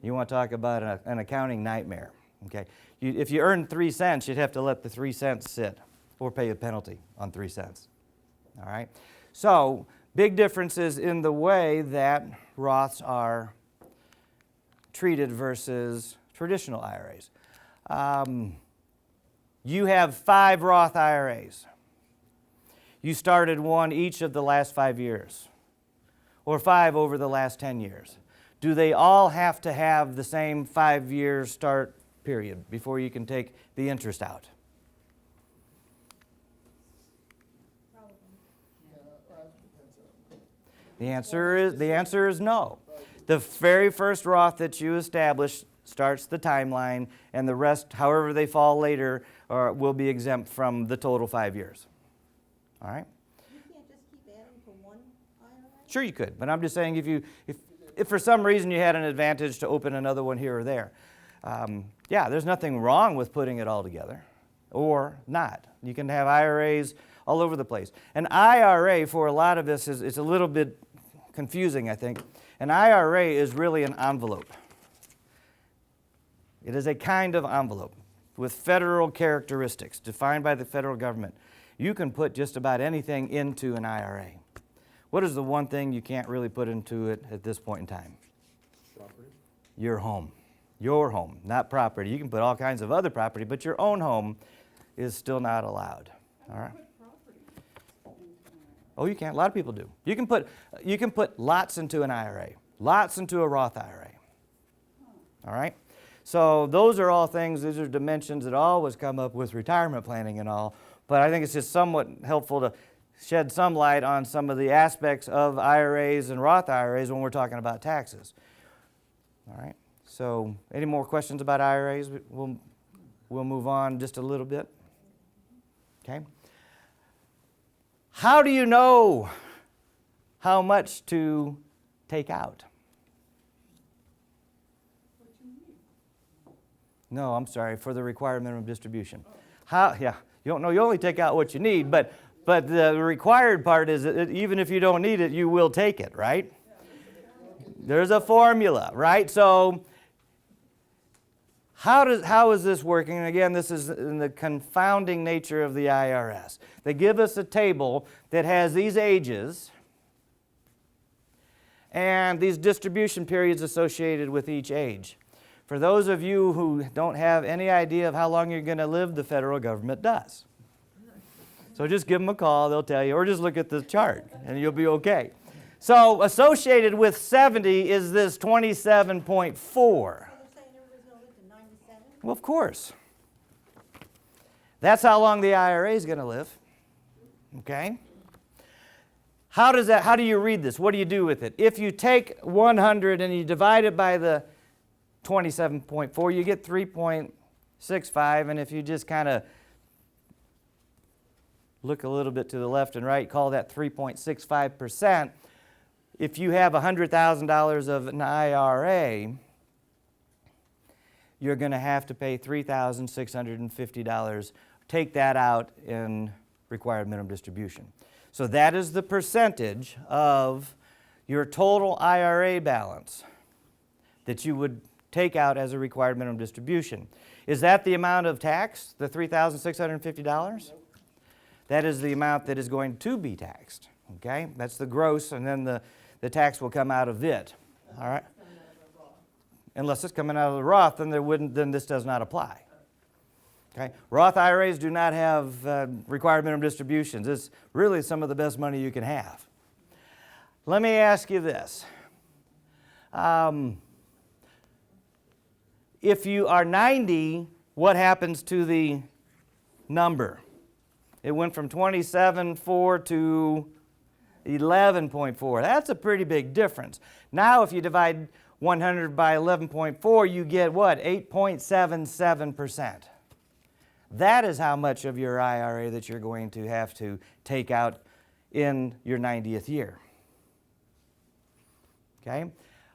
You want to talk about an accounting nightmare, okay? If you earned 3 cents, you'd have to let the 3 cents sit or pay a penalty on 3 cents, all right? So, big differences in the way that Roths are treated versus traditional IRAs. You have 5 Roth IRAs. You started one each of the last 5 years, or 5 over the last 10 years. Do they all have to have the same 5-year start period before you can take the interest out? The answer is no. The very first Roth that you establish starts the timeline, and the rest, however they fall later, will be exempt from the total 5 years. All right? You can't just keep adding to one IRA? Sure you could, but I'm just saying if for some reason you had an advantage to open another one here or there, yeah, there's nothing wrong with putting it all together, or not. You can have IRAs all over the place. An IRA, for a lot of us, it's a little bit confusing, I think. An IRA is really an envelope. It is a kind of envelope with federal characteristics defined by the federal government. You can put just about anything into an IRA. What is the one thing you can't really put into it at this point in time? Property. Your home. Your home, not property. You can put all kinds of other property, but your own home is still not allowed. All right? Put property into an Oh, you can. A lot of people do. You can put lots into an IRA, lots into a Roth IRA. All right? So those are all things, these are dimensions that always come up with retirement planning and all, but I think it's just somewhat helpful to shed some light on some of the aspects of IRAs and Roth IRAs when we're talking about taxes. All right? So any more questions about IRAs? We'll move on just a little bit. Okay? How do you know how much to take out? what you need. No, I'm sorry, for the required minimum distribution. Yeah, you don't know, you only take out what you need, but the required part is that even if you don't need it, you will take it, right? There's a formula, right? So how is this working? And again, this is in the confounding nature of the IRS. They give us a table that has these ages and these distribution periods associated with each age. For those of you who don't have any idea of how long you're going to live, the federal government does. So just give them a call, they'll tell you, or just look at the chart and you'll be okay. So associated with 70 is this 27.4. So they're saying everybody's gonna live to 97? Well, of course. That's how long the IRA is going to live. Okay? How do you read this? What do you do with it? If you take 100 and you divide it by the 27.4, you get 3.65, and if you just kind of look a little bit to the left and right, call that 3.65%. If you have $100,000 of an IRA, you're going to have to pay $3,650. Take that out in required minimum distribution. So that is the percentage of your total IRA balance that you would take out as a required minimum distribution. Is that the amount of tax, the $3,650? That is the amount that is going to be taxed. Okay? That's the gross, and then the tax will come out of it. All right? Unless it's coming out of the Roth, then this does not apply. Okay? Roth IRAs do not have required minimum distributions. It's really some of the best money you can have. Let me ask you this. If you are 90, what happens to the number? It went from 27.4 to 11.4. That's a pretty big difference. Now if you divide 100 by 11.4, you get what? 8.77%. That is how much of your IRA that you're going to have to take out in your 90th year. Okay?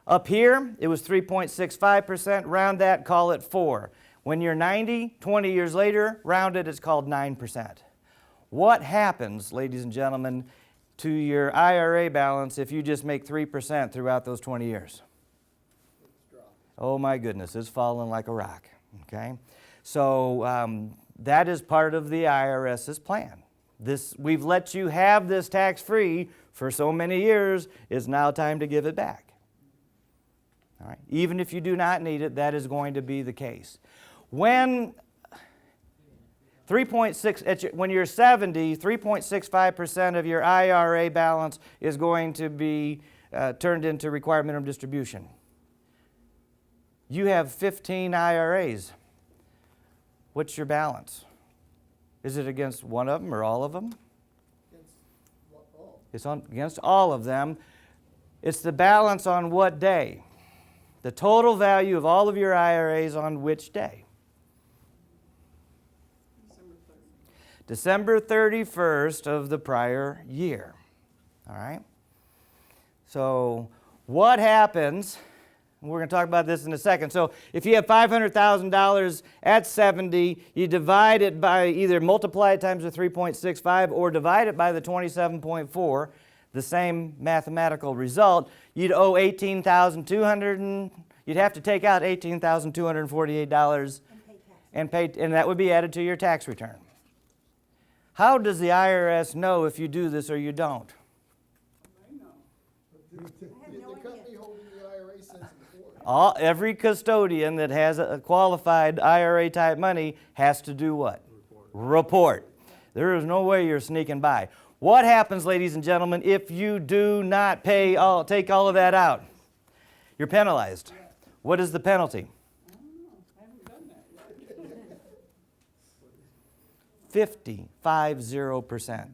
Up here, it was 3.65%. Round that, call it 4. When you're 90, 20 years later, round it, it's called 9%. What happens, ladies and gentlemen, to your IRA balance if you just make 3% throughout those 20 years? Oh my goodness, it's falling like a rock. Okay? So that is part of the IRS's plan. We've let you have this tax-free for so many years. It's now time to give it back. All right? Even if you do not need it, that is going to be the case. When 3.6, when you're 70, 3.65% of your IRA balance is going to be turned into required minimum distribution. You have 15 IRAs. What's your balance? Is it against one of them or all of them? It's against all of them. It's the balance on what day? The total value of all of your IRAs on which day? December 31st of the prior year. All right? So what happens, we're going to talk about this in a second. So if you have $500,000 at 70, you divide it by either multiply it times the 3.65 or divide it by the 27.4, the same mathematical result, you'd owe $18,200, you'd have to take out $18,248 and that would be added to your tax return. How does the IRS know if you do this or you don't? I know. The company holding the IRA says it before. Every custodian that has a qualified IRA type money has to do what? Report. There is no way you're sneaking by. What happens, ladies and gentlemen, if you do not take all of that out? You're penalized. What is the penalty? I haven't done that yet. 50%.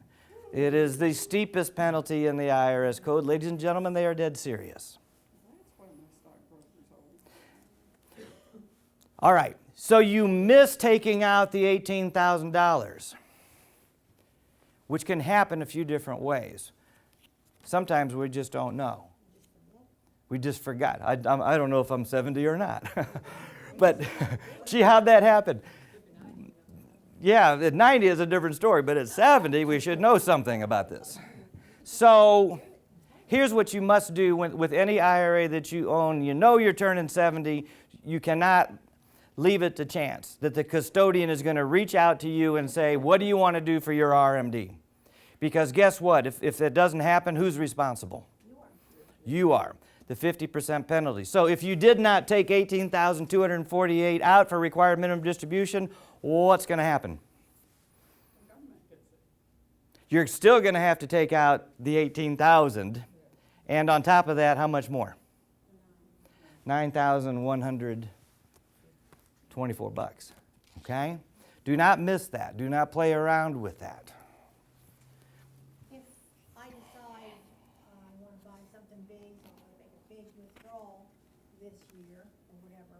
It is the steepest penalty in the IRS code. Ladies and gentlemen, they are dead serious. That's why my stockbrokers always. All right, so you miss taking out the $18,000, which can happen a few different ways. Sometimes we just don't know. We just forgot. I don't know if I'm 70 or not. But gee, how'd that happen? Yeah, at 90 is a different story, but at 70, we should know something about this. So here's what you must do with any IRA that you own. You know you're turning 70. You cannot leave it to chance that the custodian is going to reach out to you and say, what do you want to do for your RMD? Because guess what? If it doesn't happen, who's responsible? You are. The 50% penalty. So if you did not take $18,248 out for required minimum distribution, what's going to happen? You're still going to have to take out the $18,000, and on top of that, how much more? $9,124. Okay? Do not miss that. Do not play around with that. If I decide I want to buy something big, so I'm going to make a big withdrawal this year or whatever,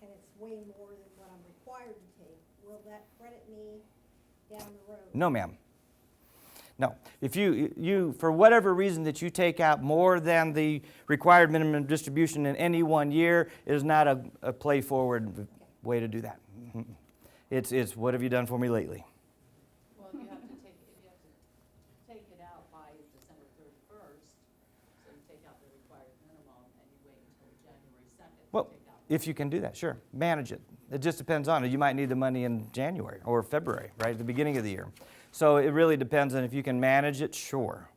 and it's way more than what I'm required to take, will that credit me down the road? No, ma'am. No. If you, for whatever reason that you take out more than the required minimum distribution in any one year, it is not a play forward way to do that. It's what have you done for me lately? Well, you have to take it out by December 31st, so you take out the required minimum and you wait until January 2nd Well, to take out. if you can do that, sure. Manage it. It just depends on it. You might need the money in January or February, right at the beginning of the year. So it really depends on if you can manage it, sure.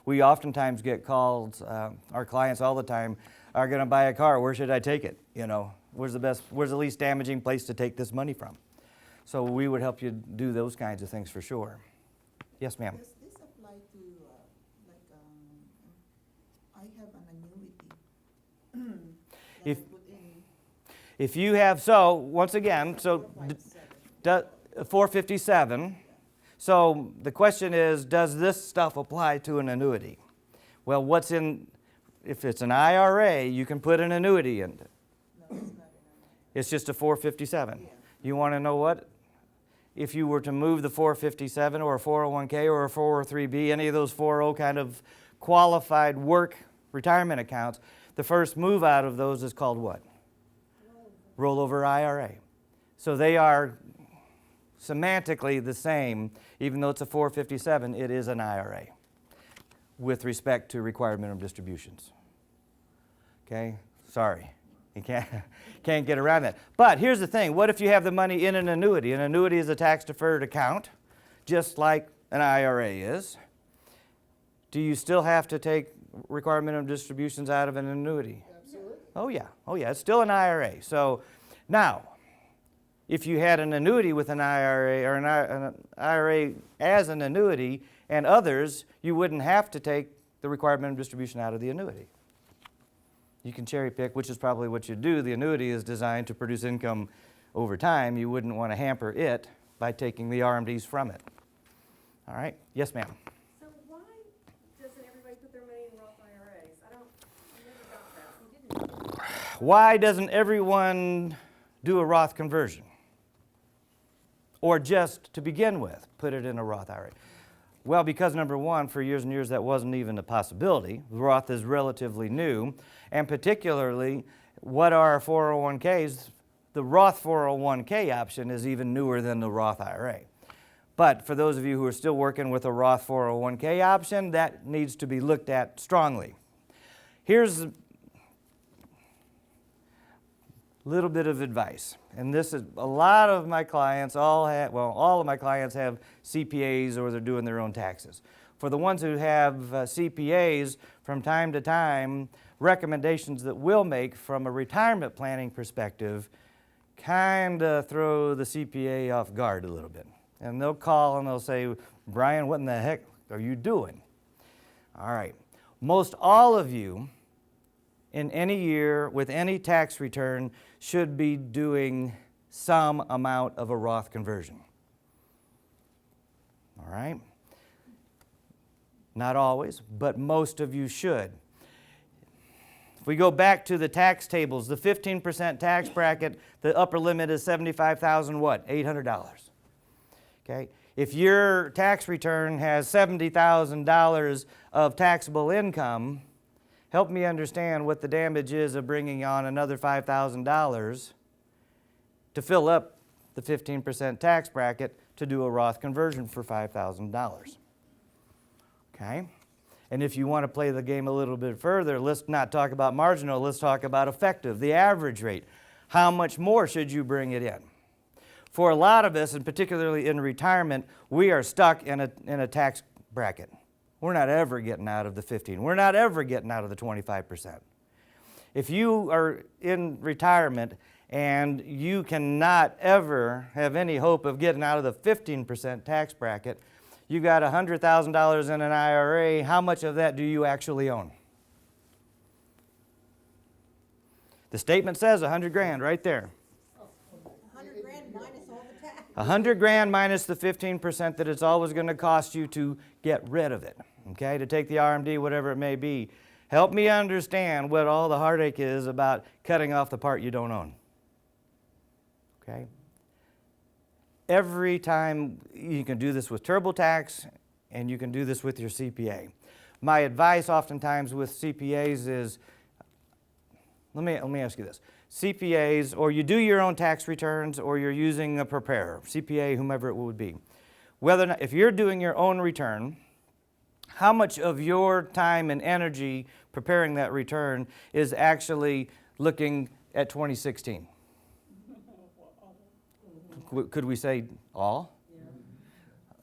We oftentimes get calls, our clients all the time are going to buy a car. Where should I take it? You know, where's the least damaging place to take this money from? So we would help you do those kinds of things for sure. Yes, ma'am. Does this apply to, I have an annuity that If- I put in If you have, so once again, so 457. So the question is, does this stuff apply to an annuity? Well, if it's an IRA, you can put an annuity in it. No, it's not It's just a 457. Yeah. You want to know what? If you were to move the 457 or a 401k or a 403b, any of those 40 kind of qualified work retirement accounts, the first move out of those is called what? Rollover IRA. So they are semantically the same, even though it's a 457, it is an IRA with respect to required minimum distributions. Okay? Sorry. You can't get around that. But here's the thing. What if you have the money in an annuity? An annuity is a tax-deferred account, just like an IRA is. Do you still have to take required minimum distributions out of an annuity? Absolutely. Oh, yeah. Oh, yeah. It's still an IRA. So now, if you had an annuity with an IRA or an IRA as an annuity and others, you wouldn't have to take the required minimum distribution out of the annuity. You can cherry pick, which is probably what you do. The annuity is designed to produce income over time. You wouldn't want to hamper it by taking the RMDs from it. All right? Yes, ma'am. So why doesn't everybody put their money in Roth IRAs? I never got that. We didn't. Why doesn't everyone do a Roth conversion? Or just to begin with, put it in a Roth IRA? Well, because number one, for years and years that wasn't even a possibility. Roth is relatively new, and particularly what are 401ks? The Roth 401k option is even newer than the Roth IRA. But for those of you who are still working with a Roth 401k option, that needs to be looked at strongly. Here's little bit of advice, and this is a lot of my clients all of my clients have CPAs or they're doing their own taxes. For the ones who have CPAs, from time to time, recommendations that we'll make from a retirement planning perspective kind of throw the CPA off guard a little bit. And they'll call and they'll say, Brian, what in the heck are you doing? All right. Most all of you in any year with any tax return should be doing some amount of a Roth conversion. All right? Not always, but most of you should. If we go back to the tax tables, the 15% tax bracket, the upper limit is $75,000 what? $800. Okay? If your tax return has $70,000 of taxable income, help me understand what the damage is of bringing on another $5,000 to fill up the 15% tax bracket to do a Roth conversion for $5,000. Okay? And if you want to play the game a little bit further, let's not talk about marginal, let's talk about effective, the average rate. How much more should you bring it in? For a lot of us, and particularly in retirement, we are stuck in a tax bracket. We're not ever getting out of the 15. We're not ever getting out of the 25%. If you are in retirement and you cannot ever have any hope of getting out of the 15% tax bracket, you got $100,000 in an IRA, how much of that do you actually own? The statement says 100 grand right there. 100 grand minus all the tax. 100 grand minus the 15% that it's always going to cost you to get rid of it, okay, to take the RMD, whatever it may be. Help me understand what all the heartache is about cutting off the part you don't own, okay? Every time you can do this with TurboTax and you can do this with your CPA. My advice oftentimes with CPAs is, let me ask you this. CPAs, or you do your own tax returns or you're using a preparer, CPA, whomever it would be. Whether or not, if you're doing your own return, how much of your time and energy preparing that return is actually looking at 2016? Could we say all? Yeah.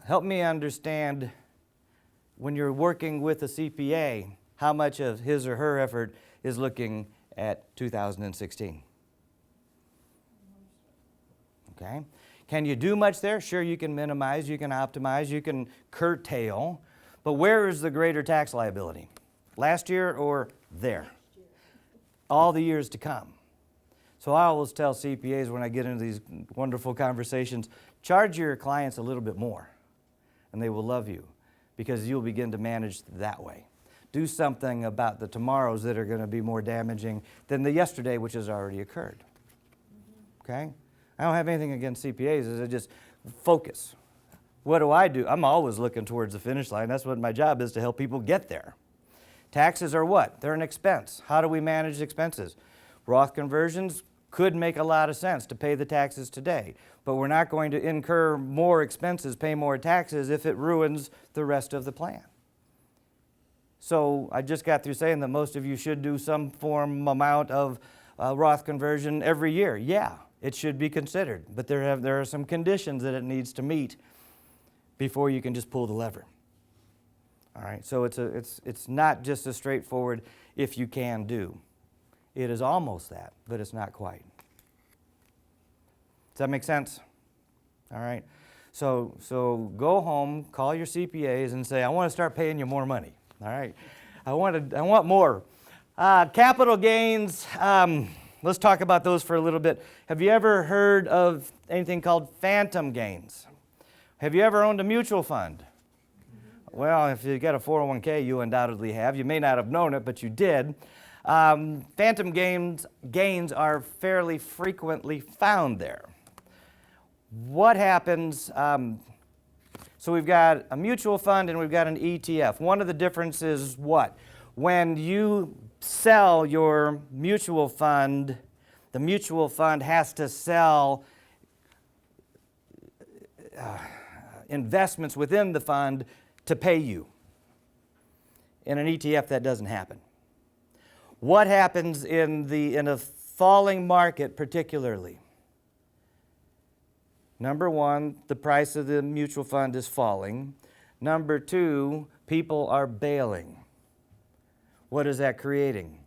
Help me understand, when you're working with a CPA, how much of his or her effort is looking at 2016? Okay? Can you do much there? Sure, you can minimize, you can optimize, you can curtail, but where is the greater tax liability? Last year or there? All the years to come. So I always tell CPAs when I get into these wonderful conversations, charge your clients a little bit more, and they will love you because you'll begin to manage that way. Do something about the tomorrows that are going to be more damaging than the yesterday, which has already occurred. Okay? I don't have anything against CPAs, I just focus. What do? I'm always looking towards the finish line. That's what my job is, to help people get there. Taxes are what? They're an expense. How do we manage expenses? Roth conversions could make a lot of sense to pay the taxes today, but we're not going to incur more expenses, pay more taxes if it ruins the rest of the plan. So I just got through saying that most of you should do some amount of Roth conversion every year. Yeah, it should be considered, but there are some conditions that it needs to meet before you can just pull the lever. All right, so it's not just as straightforward if you can do. It is almost that, but it's not quite. Does that make sense? All right. So go home, call your CPAs, and say, I want to start paying you more money. All right. I want more. Capital gains. Let's talk about those for a little bit. Have you ever heard of anything called phantom gains? Have you ever owned a mutual fund? Well, if you got a 401k, you undoubtedly have. You may not have known it, but you did. Phantom gains are fairly frequently found there. What happens? So we've got a mutual fund and we've got an ETF. One of the differences is what? When you sell your mutual fund, the mutual fund has to sell investments within the fund to pay you. In an ETF, that doesn't happen. What happens in a falling market particularly? Number one, the price of the mutual fund is falling. Number two, people are bailing. What is that creating?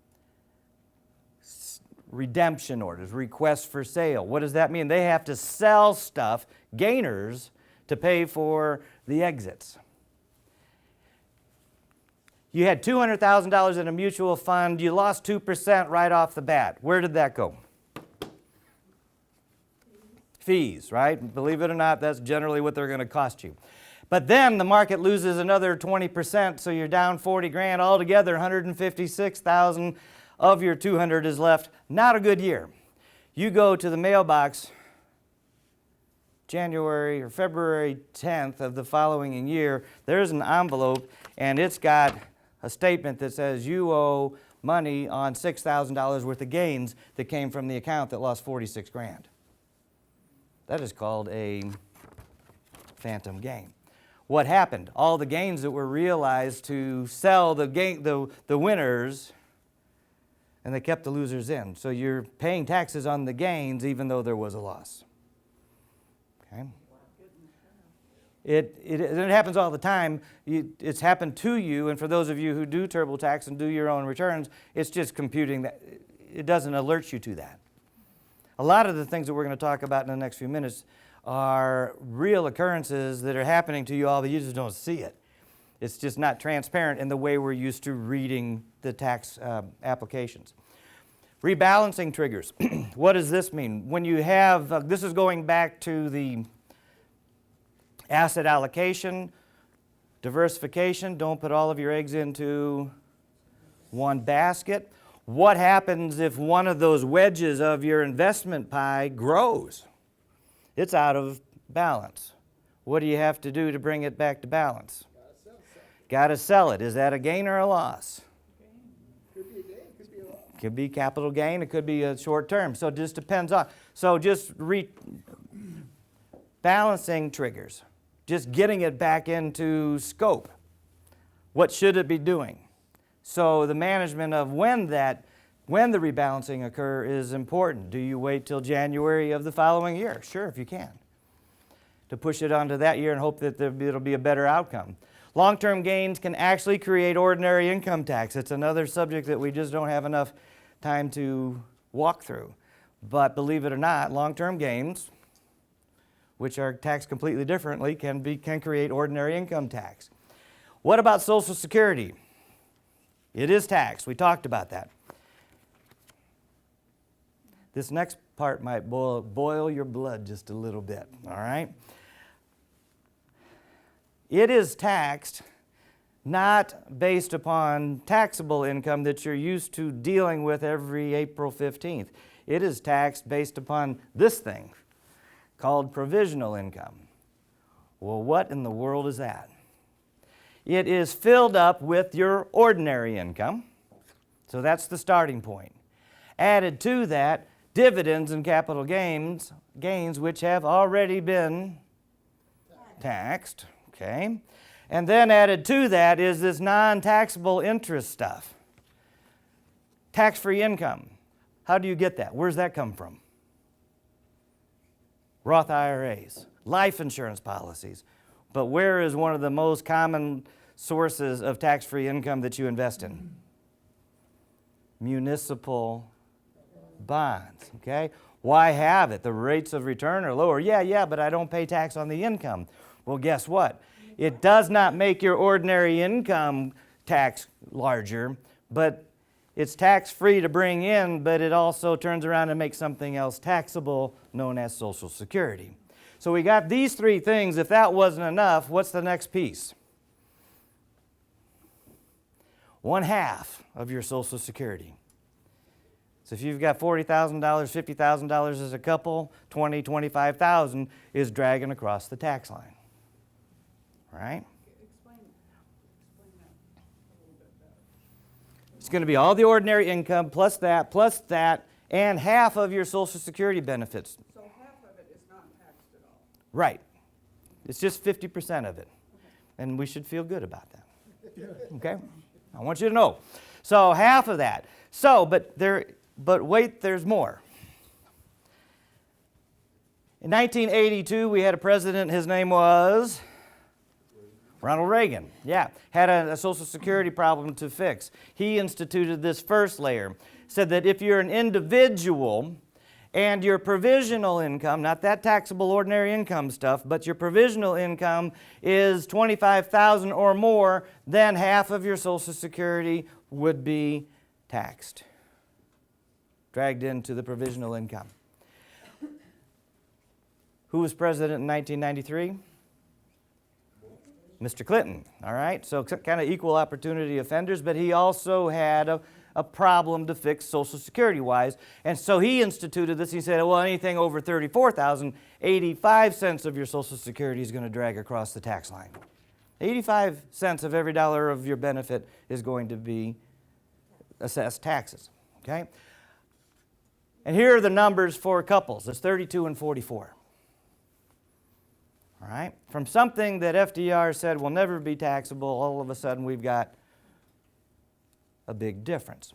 Redemption orders, requests for sale. What does that mean? They have to sell stuff, gainers, to pay for the exits. You had $200,000 in a mutual fund. You lost 2% right off the bat. Where did that go? Fees, right? Believe it or not, that's generally what they're going to cost you. But then the market loses another 20%, so you're down 40 grand altogether. 156,000 of your 200 is left. Not a good year. You go to the mailbox January or February 10th of the following year. There's an envelope, and it's got a statement that says you owe money on $6,000 worth of gains that came from the account that lost 46 grand. That is called a phantom gain. What happened? All the gains that were realized to sell the winners, and they kept the losers in. So you're paying taxes on the gains even though there was a loss. Okay? It happens all the time. It's happened to you, and for those of you who do TurboTax and do your own returns, it's just computing that. It doesn't alert you to that. A lot of the things that we're going to talk about in the next few minutes are real occurrences that are happening to you, all but you just don't see it. It's just not transparent in the way we're used to reading the tax applications. Rebalancing triggers. What does this mean? When you have, this is going back to the asset allocation, diversification. Don't put all of your eggs into one basket. What happens if one of those wedges of your investment pie grows? It's out of balance. What do you have to do to bring it back to balance? Got to sell it. Is that a gain or a loss? Could be a gain, could be a loss. Could be capital gain. It could be a short term. So it just depends on. So just balancing triggers. Just getting it back into scope. What should it be doing? So the management of when the rebalancing occur is important. Do you wait till January of the following year? Sure, if you can. To push it onto that year and hope that it'll be a better outcome. Long-term gains can actually create ordinary income tax. It's another subject that we just don't have enough time to walk through. But believe it or not, long-term gains which are taxed completely differently, can create ordinary income tax. What about Social Security? It is taxed. We talked about that. This next part might boil your blood just a little bit, all right? It is taxed not based upon taxable income that you're used to dealing with every April 15th. It is taxed based upon this thing called provisional income. Well, what in the world is that? It is filled up with your ordinary income, so that's the starting point. Added to that, dividends and capital gains which have already been taxed, okay? And then added to that is this non-taxable interest stuff. Tax-free income. How do you get that? Where's that come from? Roth IRAs, life insurance policies. But where is one of the most common sources of tax-free income that you invest in? Municipal bonds, okay? Why have it? The rates of return are lower. Yeah, but I don't pay tax on the income. Well, guess what? It does not make your ordinary income tax larger, but it's tax-free to bring in, but it also turns around and makes something else taxable known as Social Security. So we got these three things. If that wasn't enough, what's the next piece? 1/2 of your Social Security. So if you've got $40,000, $50,000 as a couple, $20,000, $25,000 is dragging across the tax line. Right? Explain that a little bit better. It's going to be all the ordinary income plus that, and half of your Social Security benefits. So half of it is not taxed at all. Right. It's just 50% of it. And we should feel good about that. Okay? I want you to know. So half of that. So, but wait, there's more. In 1982, we had a president, his name was Ronald Reagan. Yeah, had a Social Security problem to fix. He instituted this first layer. Said that if you're an individual and your provisional income, not that taxable ordinary income stuff, but your provisional income is $25,000 or more, then half of your Social Security would be taxed, dragged into the provisional income. Who was president in 1993? Mr. Clinton, all right? So kind of equal opportunity offenders, but he also had a problem to fix Social Security-wise. And so he instituted this. He said, well, anything over $34,000, 85 cents of your Social Security is going to drag across the tax line. 85 cents of every dollar of your benefit is going to be assessed taxes, okay? And here are the numbers for couples. It's 32 and 44. All right? From something that FDR said will never be taxable, all of a sudden we've got a big difference.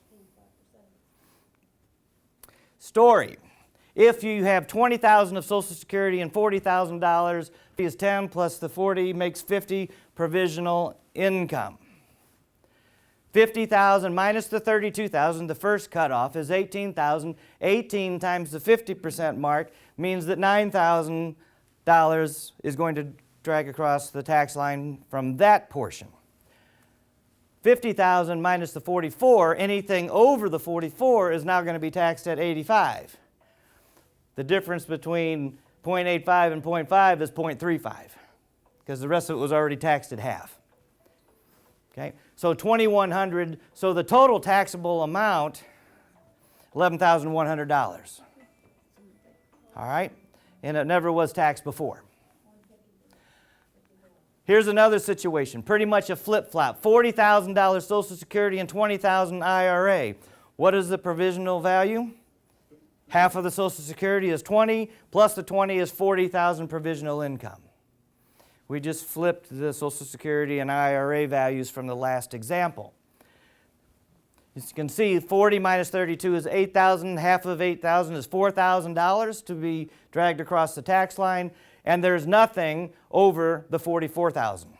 Story. If you have $20,000 of Social Security and $40,000, is 10 plus the 40 makes 50 provisional income. 50,000 minus the 32,000, the first cutoff is 18,000. 18 times the 50% mark means that $9,000 is going to drag across the tax line from that portion. 50,000 minus the 44, anything over the 44 is now going to be taxed at 85. The difference between 0.85 and 0.5 is 0.35 because the rest of it was already taxed at half. Okay, so $2,100, so the total taxable amount, $11,100. All right, and it never was taxed before. Here's another situation, pretty much a flip-flop. $40,000 Social Security and $20,000 IRA. What is the provisional value? Half of the Social Security is 20, plus the 20 is 40,000 provisional income. We just flipped the Social Security and IRA values from the last example. As you can see, 40 minus 32 is 8,000. Half of 8,000 is $4,000 to be dragged across the tax line, and there's nothing over the 44,000.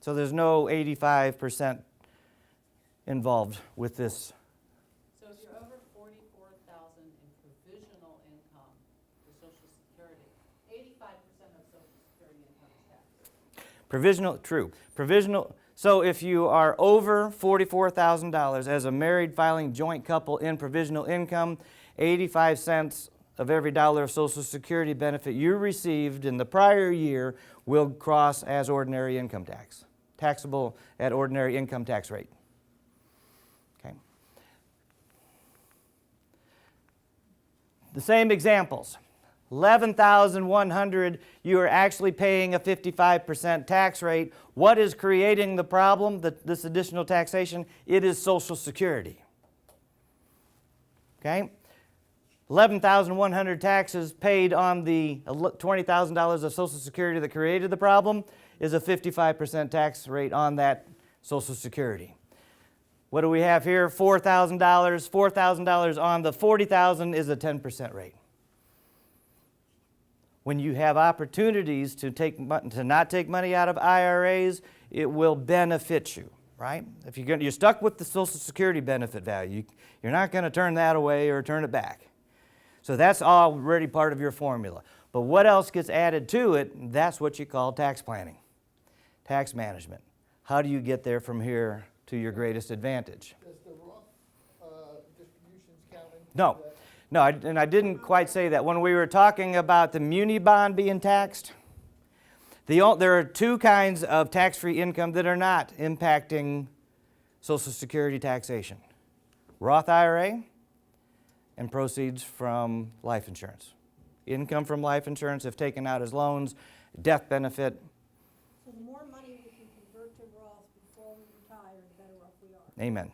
So there's no 85% involved with this. So if you're over 44,000 in provisional income for Social Security, 85% Provisional, true. Provisional, so if you are over $44,000 as a married filing joint couple in provisional income, 85 cents of every dollar of Social Security benefit you received in the prior year will cross as ordinary income tax, taxable at ordinary income tax rate. Okay. The same examples. 11,100, you are actually paying a 55% tax rate. What is creating the problem, this additional taxation? It is Social Security. Okay? 11,100 taxes paid on the $20,000 of Social Security that created the problem is a 55% tax rate on that Social Security. What do we have here? $4,000. $4,000 on the $40,000 is a 10% rate. When you have opportunities to not take money out of IRAs, it will benefit you, right? If you're stuck with the Social Security benefit value, you're not going to turn that away or turn it back. So that's already part of your formula. But what else gets added to it? That's what you call tax planning, tax management. How do you get there from here to your greatest advantage? Does the Roth distributions count into No. that? No, and I didn't quite say that. When we were talking about the muni bond being taxed, there are two kinds of tax-free income that are not impacting Social Security taxation. Roth IRA and proceeds from life insurance. Income from life insurance, if taken out as loans, death benefit. So the more money we can convert to Roth before we retire, the better off we are. Amen.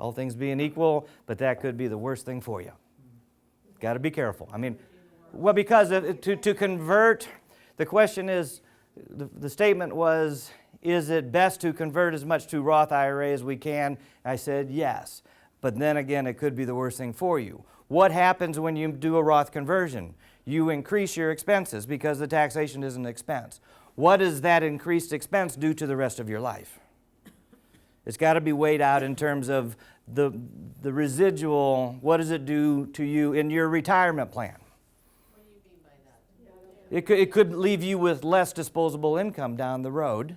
All things being equal, but that could be the worst thing for you. Got to be careful. I mean, well, because to convert, the question is, the statement was, is it best to convert as much to Roth IRA as we can? I said yes. But then again, it could be the worst thing for you. What happens when you do a Roth conversion? You increase your expenses because the taxation is an expense. What does that increased expense do to the rest of your life? It's got to be weighed out in terms of the residual. What does it do to you in your retirement plan? What do you mean by that? It could leave you with less disposable income down the road.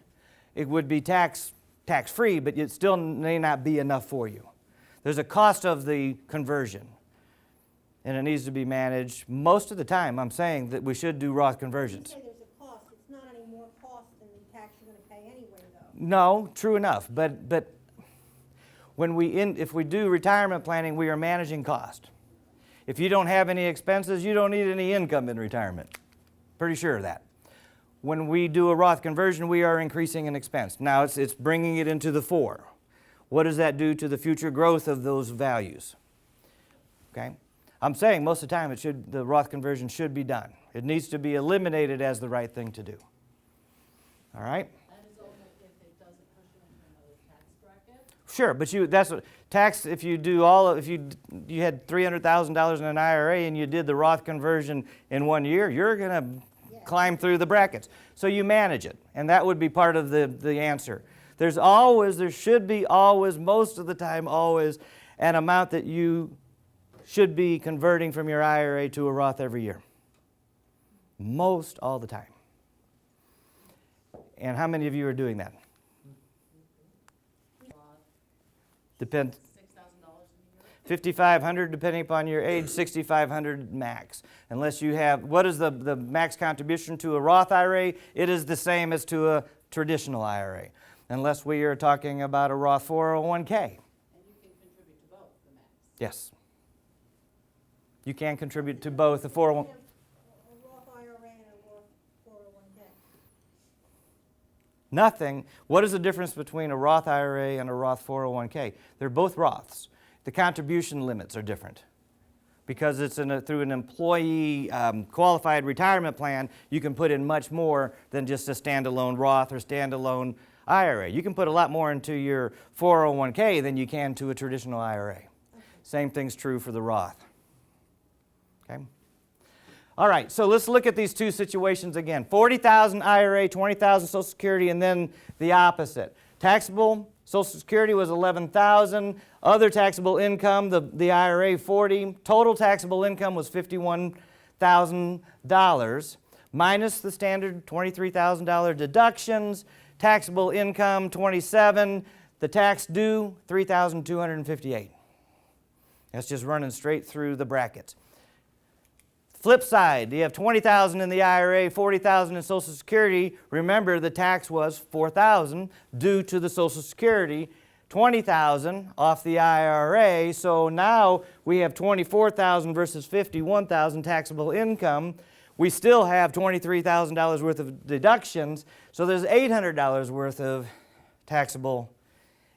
It would be tax-free, but it still may not be enough for you. There's a cost of the conversion, and it needs to be managed. Most of the time, I'm saying that we should do Roth conversions. You say there's a cost, it's not any more cost than the tax you're gonna pay anyway, though. No, true enough, but if we do retirement planning, we are managing cost. If you don't have any expenses, you don't need any income in retirement. Pretty sure of that. When we do a Roth conversion, we are increasing an expense. Now it's bringing it into the fore. What does that do to the future growth of those values? Okay? I'm saying most of the time the Roth conversion should be done. It needs to be eliminated as the right thing to do. All right? That is only if it doesn't push you into another tax bracket. Sure, but that's what tax. If you do if you had $300,000 in an IRA and you did the Roth conversion in 1 year, you're going to climb through the brackets. So you manage it, and that would be part of the answer. There should be always, most of the time, always an amount that you should be converting from your IRA to a Roth every year. Most all the time. And how many of you are doing that? Depends. $6,000 a year. $5,500 depending upon your age, $6,500 max. Unless you have, what is the max contribution to a Roth IRA? It is the same as to a traditional IRA. Unless we are talking about a Roth 401k. And you can contribute to both, the max. Yes. You can contribute to both the 401k. A Roth IRA and a Roth 401k. Nothing. What is the difference between a Roth IRA and a Roth 401k? They're both Roths. The contribution limits are different. Because it's through an employee qualified retirement plan, you can put in much more than just a standalone Roth or standalone IRA. You can put a lot more into your 401k than you can to a traditional IRA. Same thing's true for the Roth. Okay? All right, so let's look at these two situations again. $40,000 IRA, $20,000 Social Security, and then the opposite. Taxable Social Security was $11,000. Other taxable income, the IRA $40,000. Total taxable income was $51,000. minus the standard $23,000 deductions, taxable income 27, the tax due 3,258. That's just running straight through the brackets. Flip side, you have 20,000 in the IRA, 40,000 in Social Security. Remember, the tax was 4,000 due to the Social Security, 20,000 off the IRA. So now we have 24,000 versus 51,000 taxable income. We still have $23,000 worth of deductions, so there's $800 worth of taxable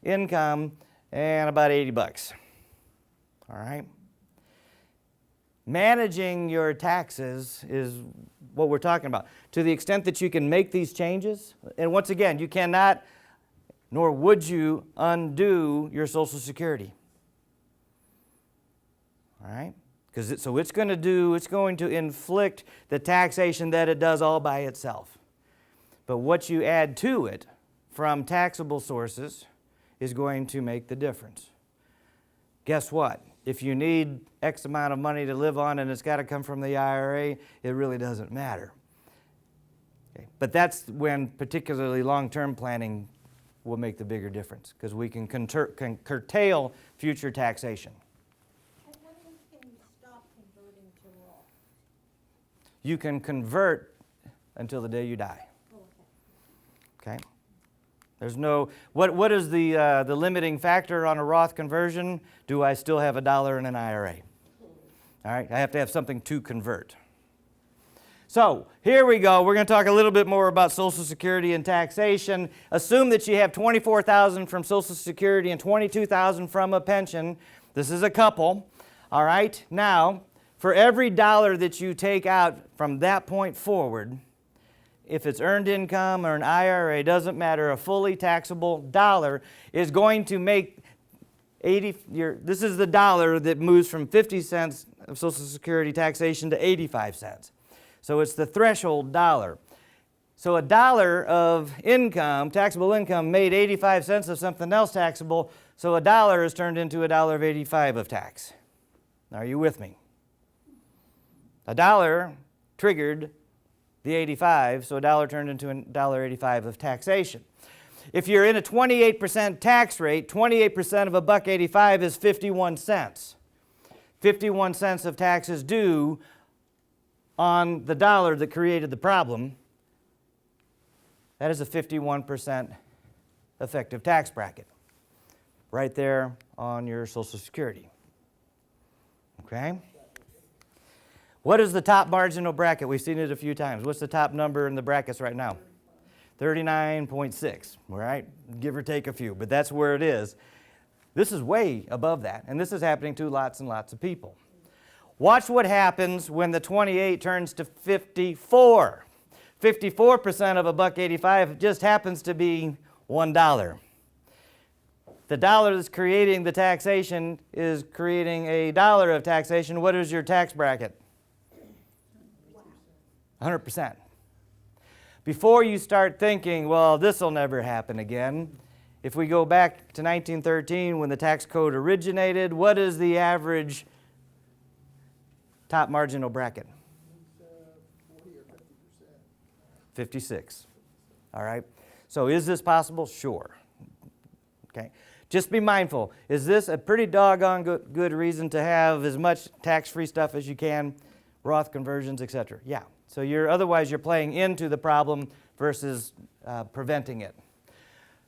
income and about 80 bucks. All right? Managing your taxes is what we're talking about. To the extent that you can make these changes, and once again, you cannot, nor would you, undo your Social Security. All right? Because it's going to inflict the taxation that it does all by itself. But what you add to it from taxable sources is going to make the difference. Guess what? If you need X amount of money to live on and it's got to come from the IRA, it really doesn't matter. Okay. But that's when particularly long-term planning will make the bigger difference, because we can curtail future taxation. And when can you stop converting to Roth? You can convert until the day you die. Oh, okay. Okay? There's no, what is the limiting factor on a Roth conversion? Do I still have $1 in an IRA? All right, I have to have something to convert. So here we go. We're going to talk a little bit more about Social Security and taxation. Assume that you have $24,000 from Social Security and $22,000 from a pension. This is a couple. All right, now for every dollar that you take out from that point forward, if it's earned income or an IRA, doesn't matter, a fully taxable dollar is going to make this is the dollar that moves from 50 cents of Social Security taxation to 85 cents. So it's the threshold dollar. So a dollar of income, taxable income, made 85 cents of something else taxable, so a dollar is turned into $1.85 of tax. Are you with me? A dollar triggered the 85, so a dollar turned into $1.85 of taxation. If you're in a 28% tax rate, 28% of $1.85 is 51 cents. 51 cents of taxes due on the dollar that created the problem. That is a 51% effective tax bracket right there on your Social Security. Okay? What is the top marginal bracket? We've seen it a few times. What's the top number in the brackets right now? 39.6, right? Give or take a few, but that's where it is. This is way above that, and this is happening to lots and lots of people. Watch what happens when the 28 turns to 54. 54% of $1.85 just happens to be $1. The dollar that's creating the taxation is creating a dollar of taxation. What is your tax bracket? 100%. Before you start thinking, well, this will never happen again, if we go back to 1913 when the tax code originated, what is the average top marginal bracket? 40 or 50%. 56. All right. So is this possible? Sure. Okay. Just be mindful. Is this a pretty doggone good reason to have as much tax-free stuff as you can, Roth conversions, etc.? Yeah. So otherwise you're playing into the problem versus preventing it.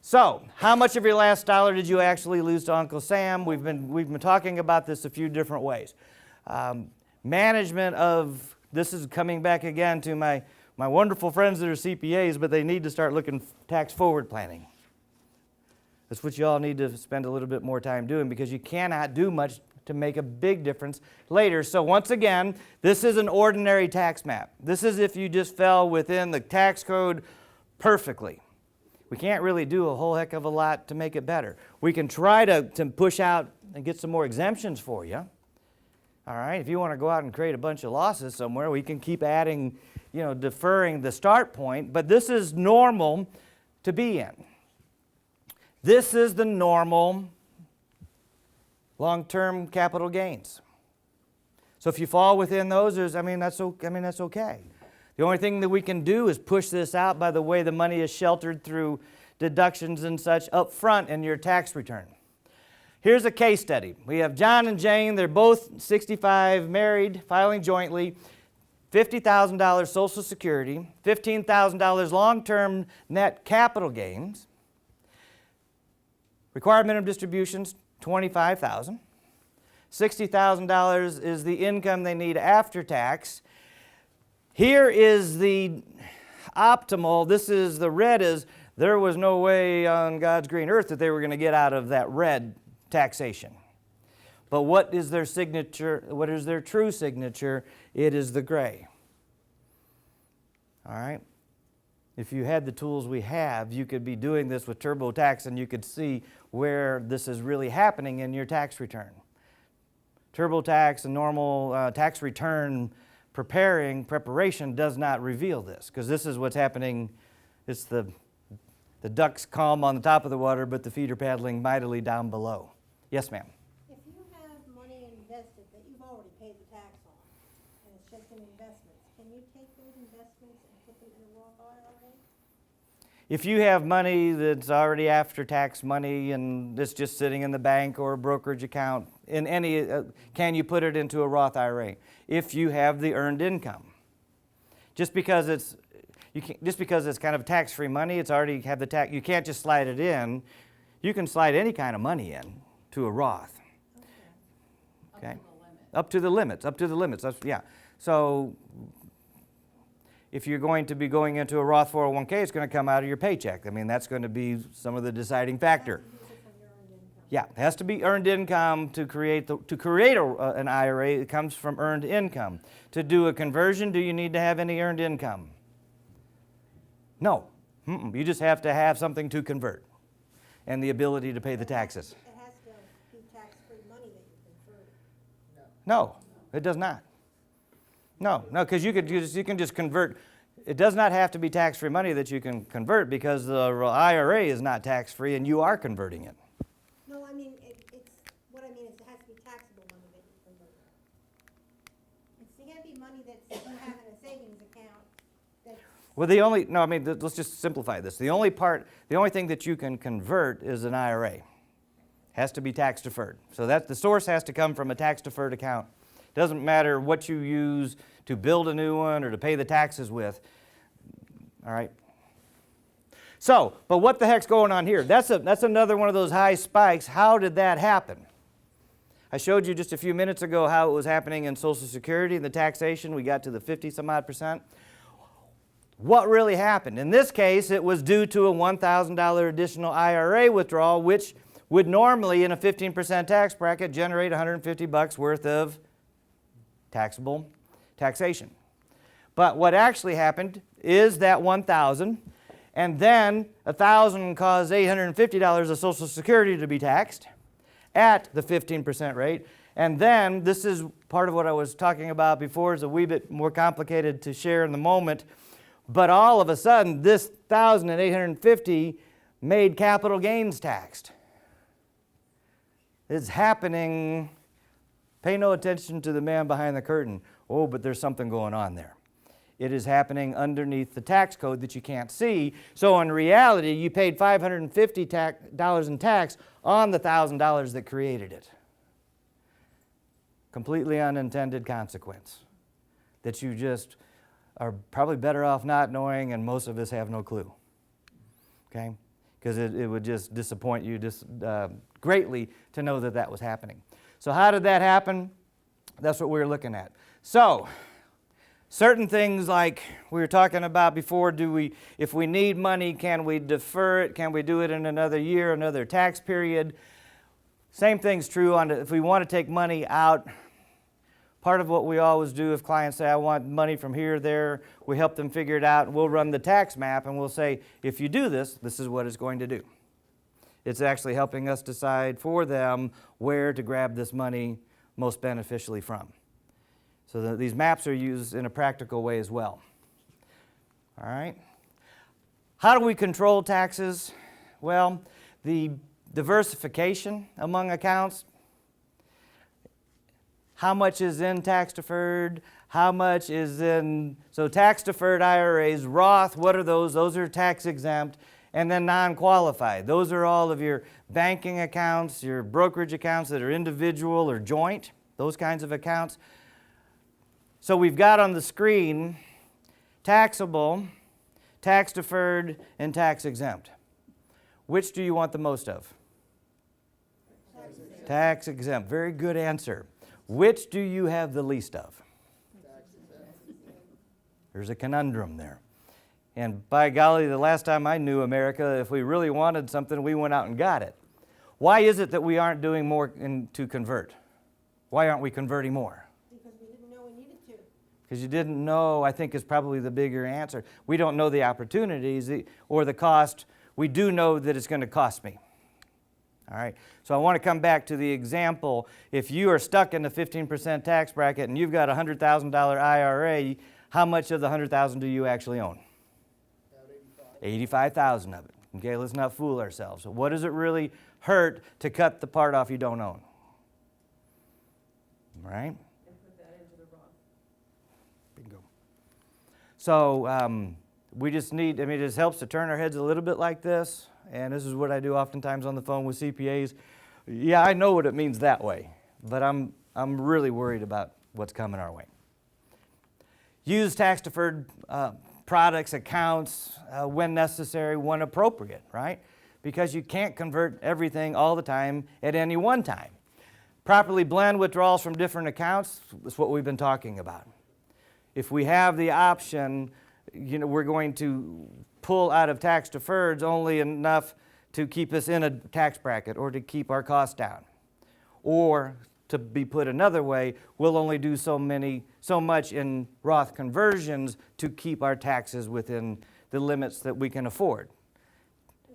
So, how much of your last dollar did you actually lose to Uncle Sam? We've been talking about this a few different ways. Management of, this is coming back again to my wonderful friends that are CPAs, but they need to start looking tax forward planning. That's what you all need to spend a little bit more time doing, because you cannot do much to make a big difference later. So once again, this is an ordinary tax map. This is if you just fell within the tax code perfectly. We can't really do a whole heck of a lot to make it better. We can try to push out and get some more exemptions for you. All right, if you want to go out and create a bunch of losses somewhere, we can keep adding, deferring the start point, but this is normal to be in. This is the normal long-term capital gains. So if you fall within those, that's okay. The only thing that we can do is push this out by the way the money is sheltered through deductions and such up front in your tax return. Here's a case study. We have John and Jane. They're both 65, married, filing jointly. $50,000 Social Security, $15,000 long-term net capital gains. Required minimum distributions, $25,000. $60,000 is the income they need after tax. Here is the optimal. This is the red is there was no way on God's green earth that they were going to get out of that red taxation. But what is their signature? What is their true signature? It is the gray. All right? If you had the tools we have, you could be doing this with TurboTax and you could see where this is really happening in your tax return. TurboTax and normal tax return preparation does not reveal this, because this is what's happening. It's the ducks calm on the top of the water, but the feet are paddling mightily down below. Yes, ma'am. If you have money invested that you've already paid the tax on, and it's just in investments, can you take those investments and put them in a Roth IRA? If you have money that's already after-tax money and it's just sitting in the bank or a brokerage account, in any, can you put it into a Roth IRA? If you have the earned income. Just because it's kind of tax-free money, it's already have the tax. You can't just slide it in. You can slide any kind of money in to a Roth. Okay. Up to the limits. Up to the limits. Yeah. So if you're going to be going into a Roth 401k, it's going to come out of your paycheck. I mean, that's going to be some of the deciding factor. Yeah, it has to be earned income to create an IRA. It comes from earned income. To do a conversion, do you need to have any earned income? No. You just have to have something to convert and the ability to pay the taxes. It has to be tax-free money that you convert. No, it does not. No, because you can just convert. It does not have to be tax-free money that you can convert, because the IRA is not tax-free and you are converting it. No, I mean, what I mean is it has to be taxable money that you convert. It can't be money that you have in a savings account that's. Well, let's just simplify this. The only thing that you can convert is an IRA. Has to be tax deferred. So the source has to come from a tax deferred account. Doesn't matter what you use to build a new one or to pay the taxes with. All right? So, but what the heck's going on here? That's another one of those high spikes. How did that happen? I showed you just a few minutes ago how it was happening in Social Security and the taxation. We got to the 50-some-odd%. What really happened? In this case, it was due to a $1,000 additional IRA withdrawal, which would normally, in a 15% tax bracket, generate $150 worth of taxable taxation. But what actually happened is that $1,000, and then $1,000 caused $850 of Social Security to be taxed at the 15% rate. And then, this is part of what I was talking about before, is a wee bit more complicated to share in the moment. But all of a sudden, this $1,850 made capital gains taxed. It's happening. Pay no attention to the man behind the curtain. Oh, but there's something going on there. It is happening underneath the tax code that you can't see. So in reality, you paid $550 in tax on the $1,000 that created it. Completely unintended consequence that you just are probably better off not knowing, and most of us have no clue. Okay? Because it would just disappoint you greatly to know that that was happening. So how did that happen? That's what we were looking at. So, certain things like we were talking about before, if we need money, can we defer it? Can we do it in another year, another tax period? Same thing's true if we want to take money out. Part of what we always do if clients say, I want money from here or there, we help them figure it out, and we'll run the tax map, and we'll say, if you do this, this is what it's going to do. It's actually helping us decide for them where to grab this money most beneficially from. So these maps are used in a practical way as well. All right? How do we control taxes? Well, the diversification among accounts. How much is in tax deferred? How much is in, so tax deferred IRAs, Roth, what are those? Those are tax exempt. And then non-qualified. Those are all of your banking accounts, your brokerage accounts that are individual or joint, those kinds of accounts. So we've got on the screen taxable, tax deferred, and tax exempt. Which do you want the most of? Tax exempt. Very good answer. Which do you have the least of? There's a conundrum there. And by golly, the last time I knew America, if we really wanted something, we went out and got it. Why is it that we aren't doing more to convert? Why aren't we converting more? Because we didn't know we needed to. Because you didn't know, I think, is probably the bigger answer. We don't know the opportunities or the cost. We do know that it's going to cost me. All right, so I want to come back to the example. If you are stuck in the 15% tax bracket and you've got a $100,000 IRA, how much of the $100,000 do you actually own? About 85,000 of it. Okay, let's not fool ourselves. So what does it really hurt to cut the part off you don't own? Right? And put that into the Roth. Bingo. So we just need, it just helps to turn our heads a little bit like this. And this is what I do oftentimes on the phone with CPAs. Yeah, I know what it means that way, but I'm really worried about what's coming our way. Use tax-deferred products, accounts, when necessary, when appropriate, right? Because you can't convert everything all the time at any one time. Properly blend withdrawals from different accounts is what we've been talking about. If we have the option, we're going to pull out of tax deferreds only enough to keep us in a tax bracket or to keep our costs down. Or to be put another way, we'll only do so much in Roth conversions to keep our taxes within the limits that we can afford.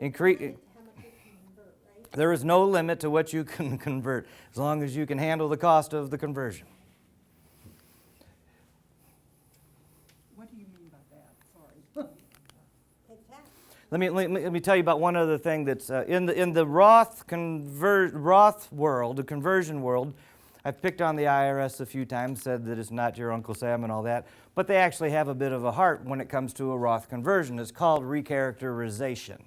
How much you can convert, right? There is no limit to what you can convert as long as you can handle the cost of the conversion. What do you mean by that? Sorry. Take tax. Let me tell you about one other thing that's in the Roth world, the conversion world. I've picked on the IRS a few times, said that it's not your Uncle Sam and all that, but they actually have a bit of a heart when it comes to a Roth conversion. It's called recharacterization.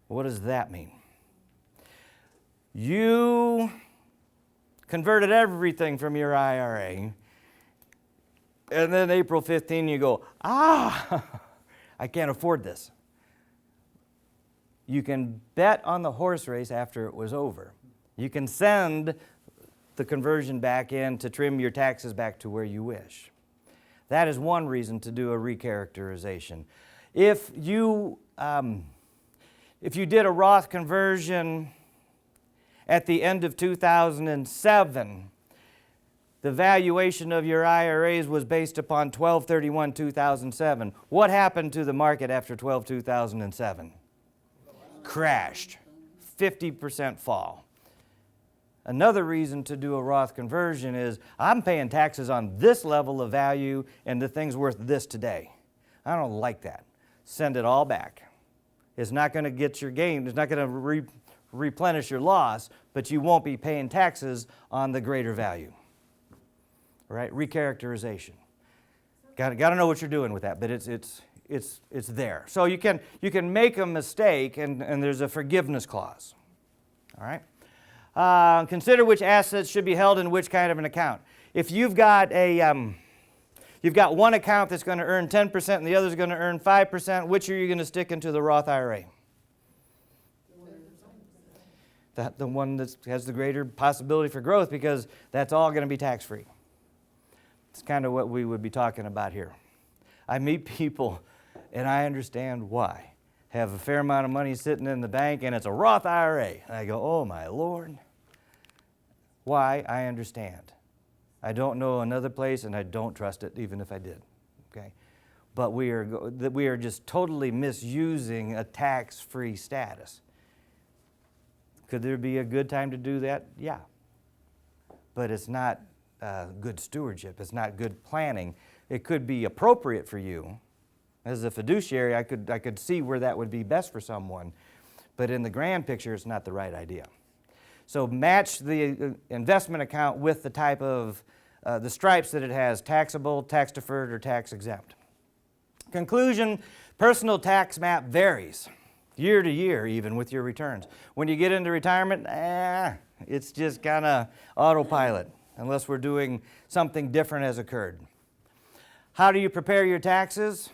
What does that mean? You converted everything from your IRA, and then April 15 you go, I can't afford this. You can bet on the horse race after it was over. You can send the conversion back in to trim your taxes back to where you wish. That is one reason to do a recharacterization. If you did a Roth conversion at the end of 2007, the valuation of your IRAs was based upon 12/31/2007. What happened to the market after 12/2007? Crashed. 50% fall. Another reason to do a Roth conversion is I'm paying taxes on this level of value and the thing's worth this today. I don't like that. Send it all back. It's not going to get your gain. It's not going to replenish your loss, but you won't be paying taxes on the greater value. Right? Recharacterization. Got to know what you're doing with that, but it's there. So you can make a mistake, and there's a forgiveness clause. All right. Consider which assets should be held in which kind of an account. If you've got one account that's going to earn 10% and the other is going to earn 5%, which are you going to stick into the Roth IRA? The one that has the greater possibility for growth, because that's all going to be tax-free. It's kind of what we would be talking about here. I meet people, and I understand why. Have a fair amount of money sitting in the bank, and it's a Roth IRA. And I go, oh my Lord. Why? I understand. I don't know another place, and I don't trust it, even if I did. Okay, but we are just totally misusing a tax-free status. Could there be a good time to do that? Yeah. But it's not good stewardship. It's not good planning. It could be appropriate for you. As a fiduciary, I could see where that would be best for someone. But in the grand picture, it's not the right idea. So match the investment account with the type of the stripes that it has: taxable, tax deferred, or tax exempt. Conclusion: personal tax map varies year to year, even with your returns. When you get into retirement, it's just kind of autopilot, unless we're doing something different has occurred. How do you prepare your taxes?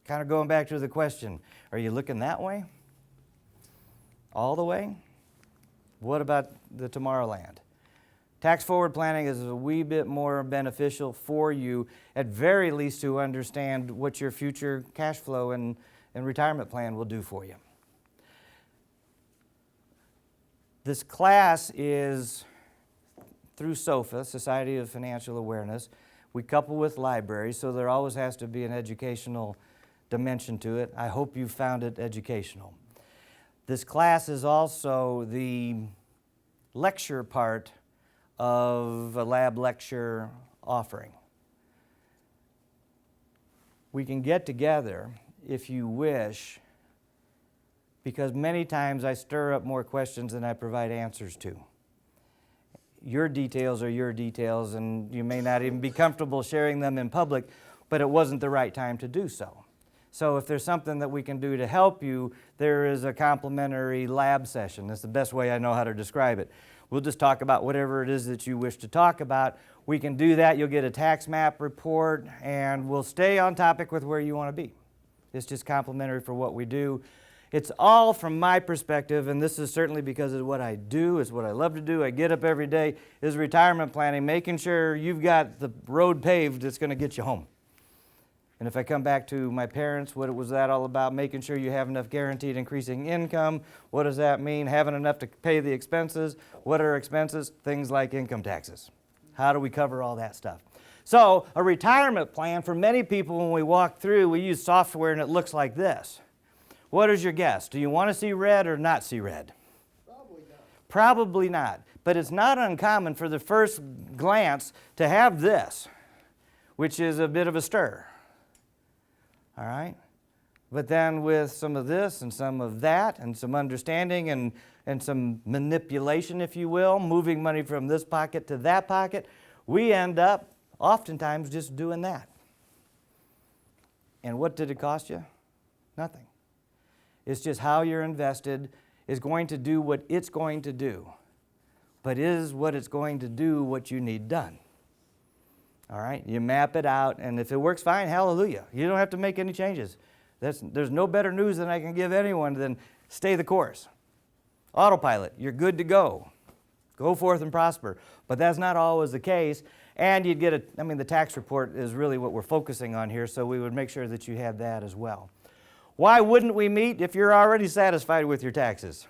Kind of going back to the question, are you looking that way? All the way? What about the Tomorrowland? Tax forward planning is a wee bit more beneficial for you, at very least to understand what your future cash flow and retirement plan will do for you. This class is through SOFA, Society of Financial Awareness. We couple with libraries, so there always has to be an educational dimension to it. I hope you found it educational. This class is also the lecture part of a lab lecture offering. We can get together if you wish, because many times I stir up more questions than I provide answers to. Your details are your details, and you may not even be comfortable sharing them in public, but it wasn't the right time to do so. So if there's something that we can do to help you, there is a complimentary lab session. That's the best way I know how to describe it. We'll just talk about whatever it is that you wish to talk about. We can do that. You'll get a tax map report, and we'll stay on topic with where you want to be. It's just complimentary for what we do. It's all from my perspective, and this is certainly because of what I do. It's what I love to do. I get up every day, is retirement planning, making sure you've got the road paved that's going to get you home. And if I come back to my parents, what was that all about? Making sure you have enough guaranteed increasing income. What does that mean? Having enough to pay the expenses. What are expenses? Things like income taxes. How do we cover all that stuff? So a retirement plan, for many people, when we walk through, we use software and it looks like this. What is your guess? Do you want to see red or not see red? Probably not. Probably not. But it's not uncommon for the first glance to have this, which is a bit of a stir. All right? But then with some of this and some of that and some understanding and some manipulation, if you will, moving money from this pocket to that pocket, we end up oftentimes just doing that. And what did it cost you? Nothing. It's just how you're invested is going to do what it's going to do. But is what it's going to do what you need done? All right? You map it out, and if it works fine, hallelujah. You don't have to make any changes. There's no better news than I can give anyone than stay the course. Autopilot, you're good to go. Go forth and prosper. But that's not always the case. And you'd get the tax report is really what we're focusing on here, so we would make sure that you had that as well. Why wouldn't we meet if you're already satisfied with your taxes?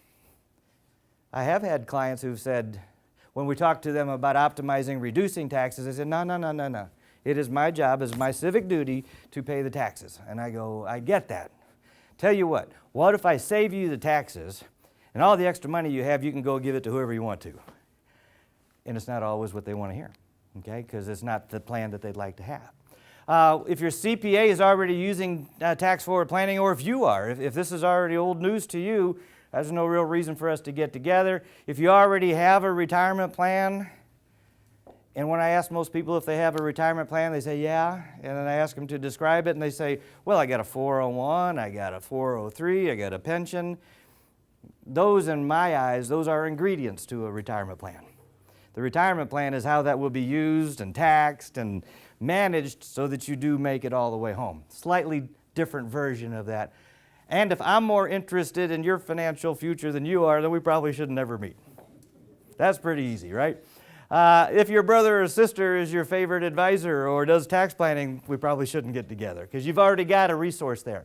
I have had clients who've said, when we talk to them about optimizing, reducing taxes, they said, no. It is my job, it's my civic duty to pay the taxes. And I go, I get that. Tell you what if I save you the taxes and all the extra money you have, you can go give it to whoever you want to? And it's not always what they want to hear, okay? Because it's not the plan that they'd like to have. If your CPA is already using tax forward planning, or if you are, if this is already old news to you, there's no real reason for us to get together. If you already have a retirement plan, and when I ask most people if they have a retirement plan, they say, yeah. And then I ask them to describe it, and they say, well, I got a 401, I got a 403, I got a pension. Those, in my eyes, those are ingredients to a retirement plan. The retirement plan is how that will be used and taxed and managed so that you do make it all the way home. Slightly different version of that. And if I'm more interested in your financial future than you are, then we probably should never meet. That's pretty easy, right? If your brother or sister is your favorite advisor or does tax planning, we probably shouldn't get together because you've already got a resource there.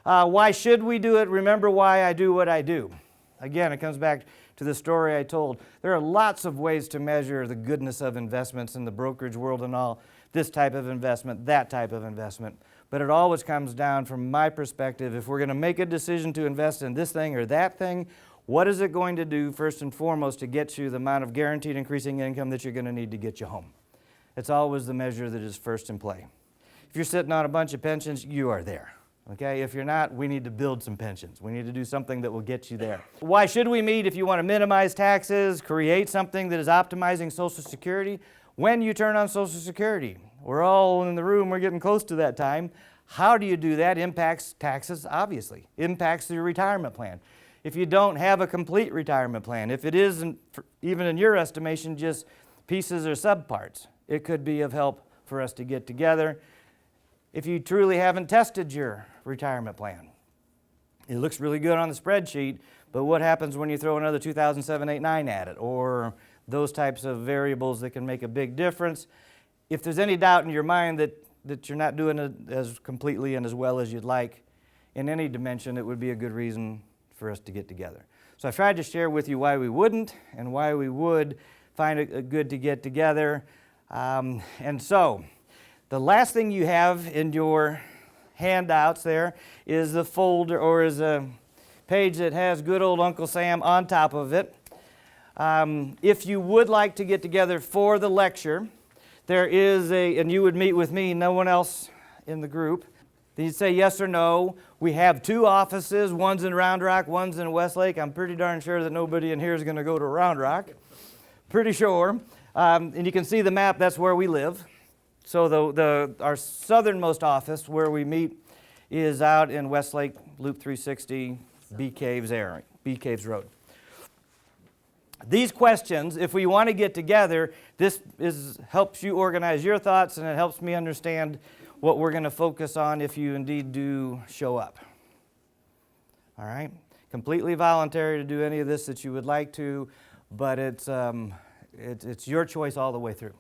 Why should we do it? Remember why I do what I do. Again, it comes back to the story I told. There are lots of ways to measure the goodness of investments in the brokerage world and all. This type of investment, that type of investment. But it always comes down, from my perspective, if we're going to make a decision to invest in this thing or that thing, what is it going to do first and foremost to get you the amount of guaranteed increasing income that you're going to need to get you home? It's always the measure that is first in play. If you're sitting on a bunch of pensions, you are there. Okay? If you're not, we need to build some pensions. We need to do something that will get you there. Why should we meet? If you want to minimize taxes, create something that is optimizing Social Security, When you turn on Social Security, we're all in the room, we're getting close to that time. How do you do that? Impacts taxes, obviously. Impacts your retirement plan. If you don't have a complete retirement plan, if it isn't, even in your estimation, just pieces or subparts, it could be of help for us to get together. If you truly haven't tested your retirement plan, it looks really good on the spreadsheet, but what happens when you throw another 2007, 8, 9 at it, or those types of variables that can make a big difference? If there's any doubt in your mind that you're not doing it as completely and as well as you'd like in any dimension, it would be a good reason for us to get together. So I've tried to share with you why we wouldn't and why we would find it good to get together. And so the last thing you have in your handouts there is the folder, or is a page that has good old Uncle Sam on top of it. If you would like to get together for the lecture, there is and you would meet with me, no one else in the group. You'd say yes or no. We have 2 offices, one's in Round Rock, one's in Westlake. I'm pretty darn sure that nobody in here is going to go to Round Rock. Pretty sure. And you can see the map, that's where we live. So our southernmost office where we meet is out in Westlake, Loop 360, Bee Caves Road. These questions, if we want to get together, this helps you organize your thoughts, and it helps me understand what we're going to focus on if you indeed do show up. All right? Completely voluntary to do any of this that you would like to, but it's your choice all the way through.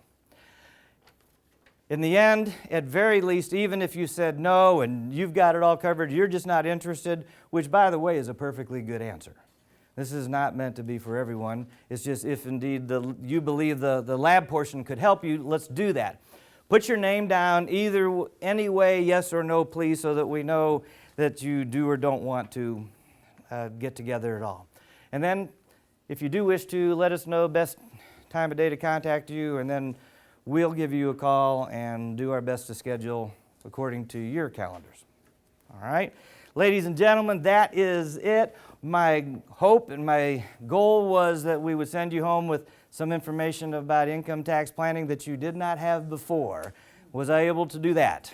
In the end, at very least, even if you said no and you've got it all covered, you're just not interested, which, by the way, is a perfectly good answer. This is not meant to be for everyone. It's just if indeed you believe the lab portion could help you, let's do that. Put your name down either any way, yes or no, please, so that we know that you do or don't want to get together at all. And then, if you do wish to, let us know best time of day to contact you, and then we'll give you a call and do our best to schedule according to your calendars. All right? Ladies and gentlemen, that is it. My hope and my goal was that we would send you home with some information about income tax planning that you did not have before. Was I able to do that?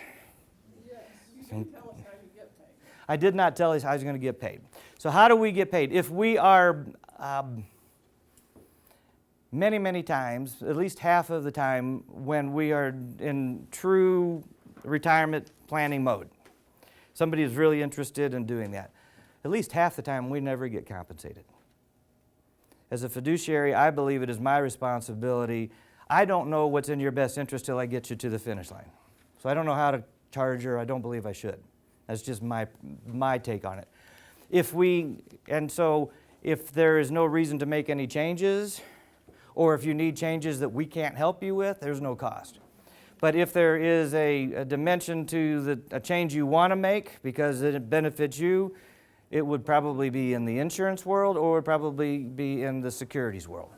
Yes. You didn't tell us how you get paid. I did not tell you how I was going to get paid. So how do we get paid? If we are many times, at least half of the time, when we are in true retirement planning mode, somebody is really interested in doing that, at least half the time we never get compensated. As a fiduciary, I believe it is my responsibility. I don't know what's in your best interest till I get you to the finish line. So I don't know how to charge her. I don't believe I should. That's just my take on it. If there is no reason to make any changes, or if you need changes that we can't help you with, there's no cost. But if there is a dimension to a change you want to make because it benefits you, it would probably be in the insurance world, or would probably be in the securities world.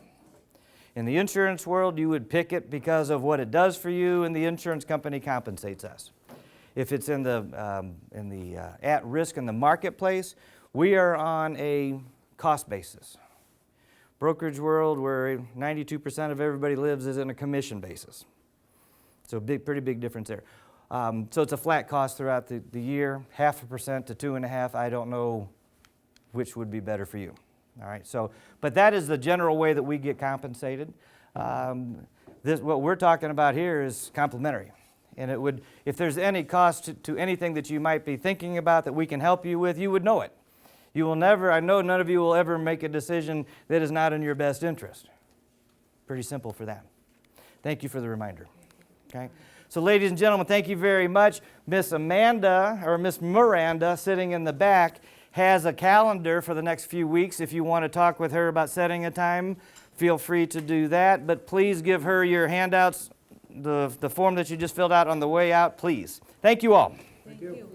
In the insurance world, you would pick it because of what it does for you, and the insurance company compensates us. If it's in the at risk in the marketplace, we are on a cost basis. Brokerage world, where 92% of everybody lives, is in a commission basis. So pretty big difference there. So it's a flat cost throughout the year, 0.5% to 2.5%. I don't know which would be better for you. All right. But that is the general way that we get compensated. What we're talking about here is complimentary, and it would, if there's any cost to anything that you might be thinking about that we can help you with, you would know it. You will never. I know none of you will ever make a decision that is not in your best interest. Pretty simple for that. Thank you for the reminder. Okay. So ladies and gentlemen, thank you very much. Miss Miranda, sitting in the back, has a calendar for the next few weeks. If you want to talk with her about setting a time, feel free to do that. But please give her your handouts, the form that you just filled out on the way out, please. Thank you all. Thank you.